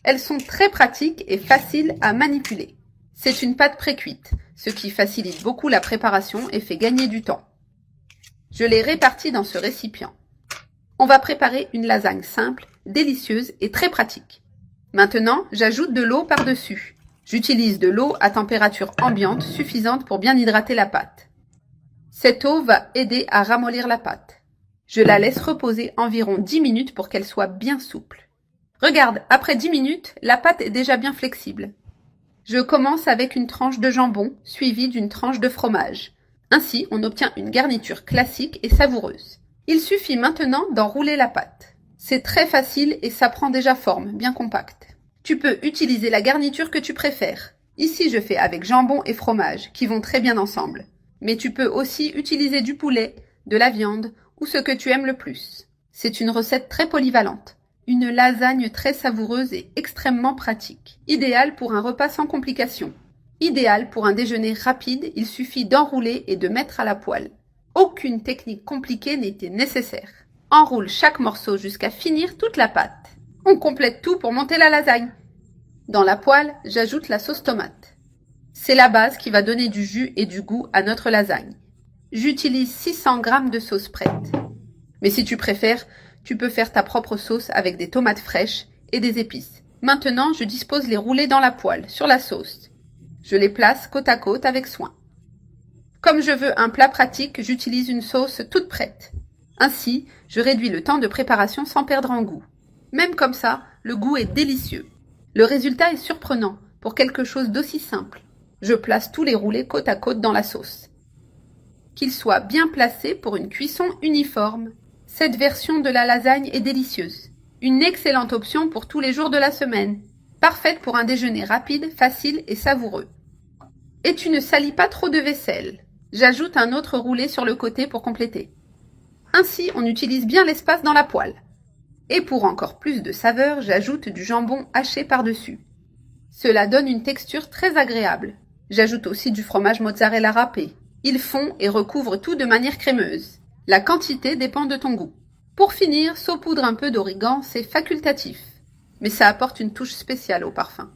Elles sont très pratiques et faciles à manipuler. C'est une pâte pré-cuite, ce qui facilite beaucoup la préparation et fait gagner du temps. Je les répartis dans ce récipient. On va préparer une lasagne simple, délicieuse et très pratique. Maintenant, j'ajoute de l'eau par-dessus. J'utilise de l'eau à température ambiante suffisante pour bien hydrater la pâte. Cette eau va aider à ramollir la pâte. Je la laisse reposer environ 10 minutes pour qu'elle soit bien souple. Regarde, après 10 minutes, la pâte est déjà bien flexible. Je commence avec une tranche de jambon suivie d'une tranche de fromage. Ainsi, on obtient une garniture classique et savoureuse. Il suffit maintenant d'enrouler la pâte. C'est très facile et ça prend déjà forme, bien compacte. Tu peux utiliser la garniture que tu préfères. Ici, je fais avec jambon et fromage, qui vont très bien ensemble. Mais tu peux aussi utiliser du poulet, de la viande ou ce que tu aimes le plus. C'est une recette très polyvalente. Une lasagne très savoureuse et extrêmement pratique. Idéale pour un repas sans complications. Idéale pour un déjeuner rapide, il suffit d'enrouler et de mettre à la poêle. Aucune technique compliquée n'était nécessaire. Enroule chaque morceau jusqu'à finir toute la pâte. On complète tout pour monter la lasagne. Dans la poêle, j'ajoute la sauce tomate. C'est la base qui va donner du jus et du goût à notre lasagne. J'utilise 600 g de sauce prête. Mais si tu préfères, tu peux faire ta propre sauce avec des tomates fraîches et des épices. Maintenant, je dispose les roulés dans la poêle, sur la sauce. Je les place côte à côte avec soin. Comme je veux un plat pratique, j'utilise une sauce toute prête. Ainsi, je réduis le temps de préparation sans perdre en goût. Même comme ça, le goût est délicieux. Le résultat est surprenant pour quelque chose d'aussi simple. Je place tous les roulés côte à côte dans la sauce. Qu'ils soient bien placés pour une cuisson uniforme. Cette version de la lasagne est délicieuse. Une excellente option pour tous les jours de la semaine. Parfaite pour un déjeuner rapide, facile et savoureux. Et tu ne salis pas trop de vaisselle. J'ajoute un autre roulé sur le côté pour compléter. Ainsi, on utilise bien l'espace dans la poêle. Et pour encore plus de saveur, j'ajoute du jambon haché par-dessus. Cela donne une texture très agréable. J'ajoute aussi du fromage mozzarella râpé. Il fond et recouvre tout de manière crémeuse. La quantité dépend de ton goût. Pour finir, saupoudre un peu d'origan, c'est facultatif. Mais ça apporte une touche spéciale au parfum.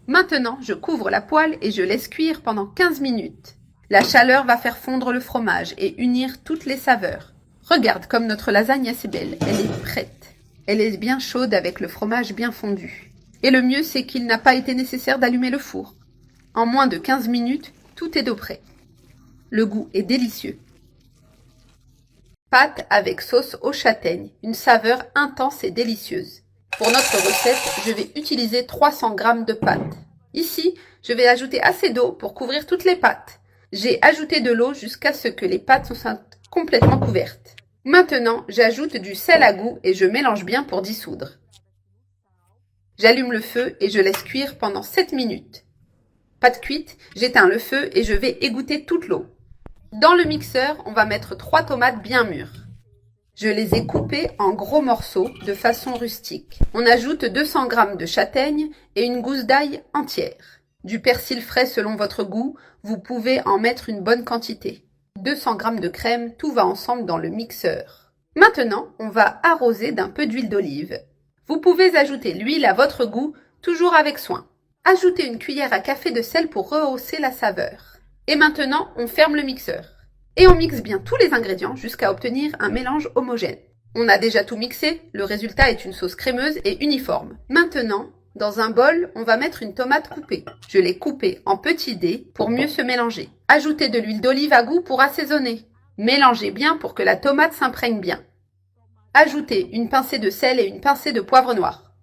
Maintenant, je couvre la poêle et je laisse cuire pendant 15 minutes. La chaleur va faire fondre le fromage et unir toutes les saveurs. Regarde comme notre lasagne est assez belle, elle est prête. Elle est bien chaude avec le fromage bien fondu. Et le mieux, c'est qu'il n'a pas été nécessaire d'allumer le four. En moins de 15 minutes, tout est d'eau prêt. Le goût est délicieux. Pâte avec sauce aux châtaignes, une saveur intense et délicieuse. Pour notre recette, je vais utiliser 300 g de pâte. Ici, je vais ajouter assez d'eau pour couvrir toutes les pâtes. J'ai ajouté de l'eau jusqu'à ce que les pâtes soient complètement couvertes. Maintenant, j'ajoute du sel à goût et je mélange bien pour dissoudre. J'allume le feu et je laisse cuire pendant 7 minutes. Pâte cuite, j'éteins le feu et je vais égoutter toute l'eau. Dans le mixeur, on va mettre 3 tomates bien mûres. Je les ai coupées en gros morceaux de façon rustique. On ajoute 200 g de châtaignes et une gousse d'ail entière. Du persil frais selon votre goût, vous pouvez en mettre une bonne quantité. 200 g de crème, tout va ensemble dans le mixeur. Maintenant, on va arroser d'un peu d'huile d'olive. Vous pouvez ajouter l'huile à votre goût, toujours avec soin. Ajoutez une cuillère à café de sel pour rehausser la saveur. Et maintenant, on ferme le mixeur. Et on mixe bien tous les ingrédients jusqu'à obtenir un mélange homogène. On a déjà tout mixé, le résultat est une sauce crémeuse et uniforme. Maintenant, dans un bol, on va mettre une tomate coupée. Je l'ai coupée en petits dés pour mieux se mélanger. Ajoutez de l'huile d'olive à goût pour assaisonner. Mélangez bien pour que la tomate s'imprègne bien. Ajoutez une pincée de sel et une pincée de poivre noir.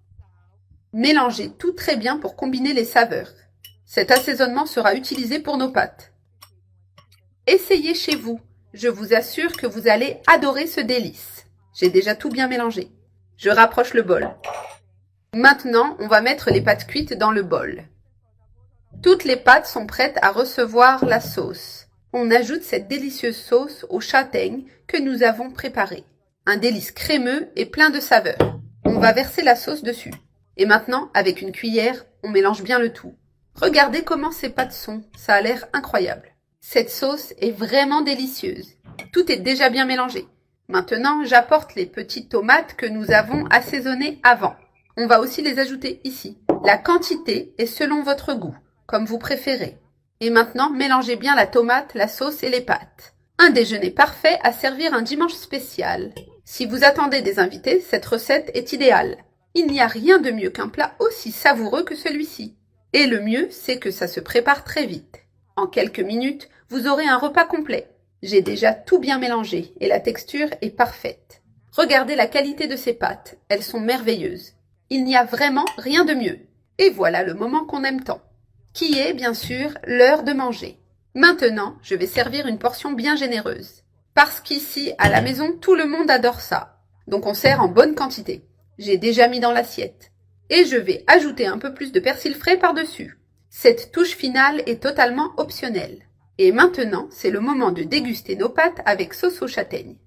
Mélangez tout très bien pour combiner les saveurs. Cet assaisonnement sera utilisé pour nos pâtes. Essayez chez vous. Je vous assure que vous allez adorer ce délice. J'ai déjà tout bien mélangé. Je rapproche le bol. Maintenant, on va mettre les pâtes cuites dans le bol. Toutes les pâtes sont prêtes à recevoir la sauce. On ajoute cette délicieuse sauce aux châtaignes que nous avons préparées. Un délice crémeux et plein de saveurs. On va verser la sauce dessus. Et maintenant, avec une cuillère, on mélange bien le tout. Regardez comment ces pâtes sont, ça a l'air incroyable. Cette sauce est vraiment délicieuse. Tout est déjà bien mélangé. Maintenant, j'apporte les petites tomates que nous avons assaisonnées avant. On va aussi les ajouter ici. La quantité est selon votre goût, comme vous préférez. Et maintenant, mélangez bien la tomate, la sauce et les pâtes. Un déjeuner parfait à servir un dimanche spécial. Si vous attendez des invités, cette recette est idéale. Il n'y a rien de mieux qu'un plat aussi savoureux que celui-ci. Et le mieux, c'est que ça se prépare très vite. En quelques minutes, vous aurez un repas complet. J'ai déjà tout bien mélangé et la texture est parfaite. Regardez la qualité de ces pâtes, elles sont merveilleuses. Il n'y a vraiment rien de mieux. Et voilà le moment qu'on aime tant, qui est bien sûr l'heure de manger. Maintenant, je vais servir une portion bien généreuse. Parce qu'ici, à la maison, tout le monde adore ça. Donc on sert en bonne quantité. J'ai déjà mis dans l'assiette. Et je vais ajouter un peu plus de persil frais par-dessus. Cette touche finale est totalement optionnelle. Et maintenant, c'est le moment de déguster nos pâtes avec sauce aux châtaignes.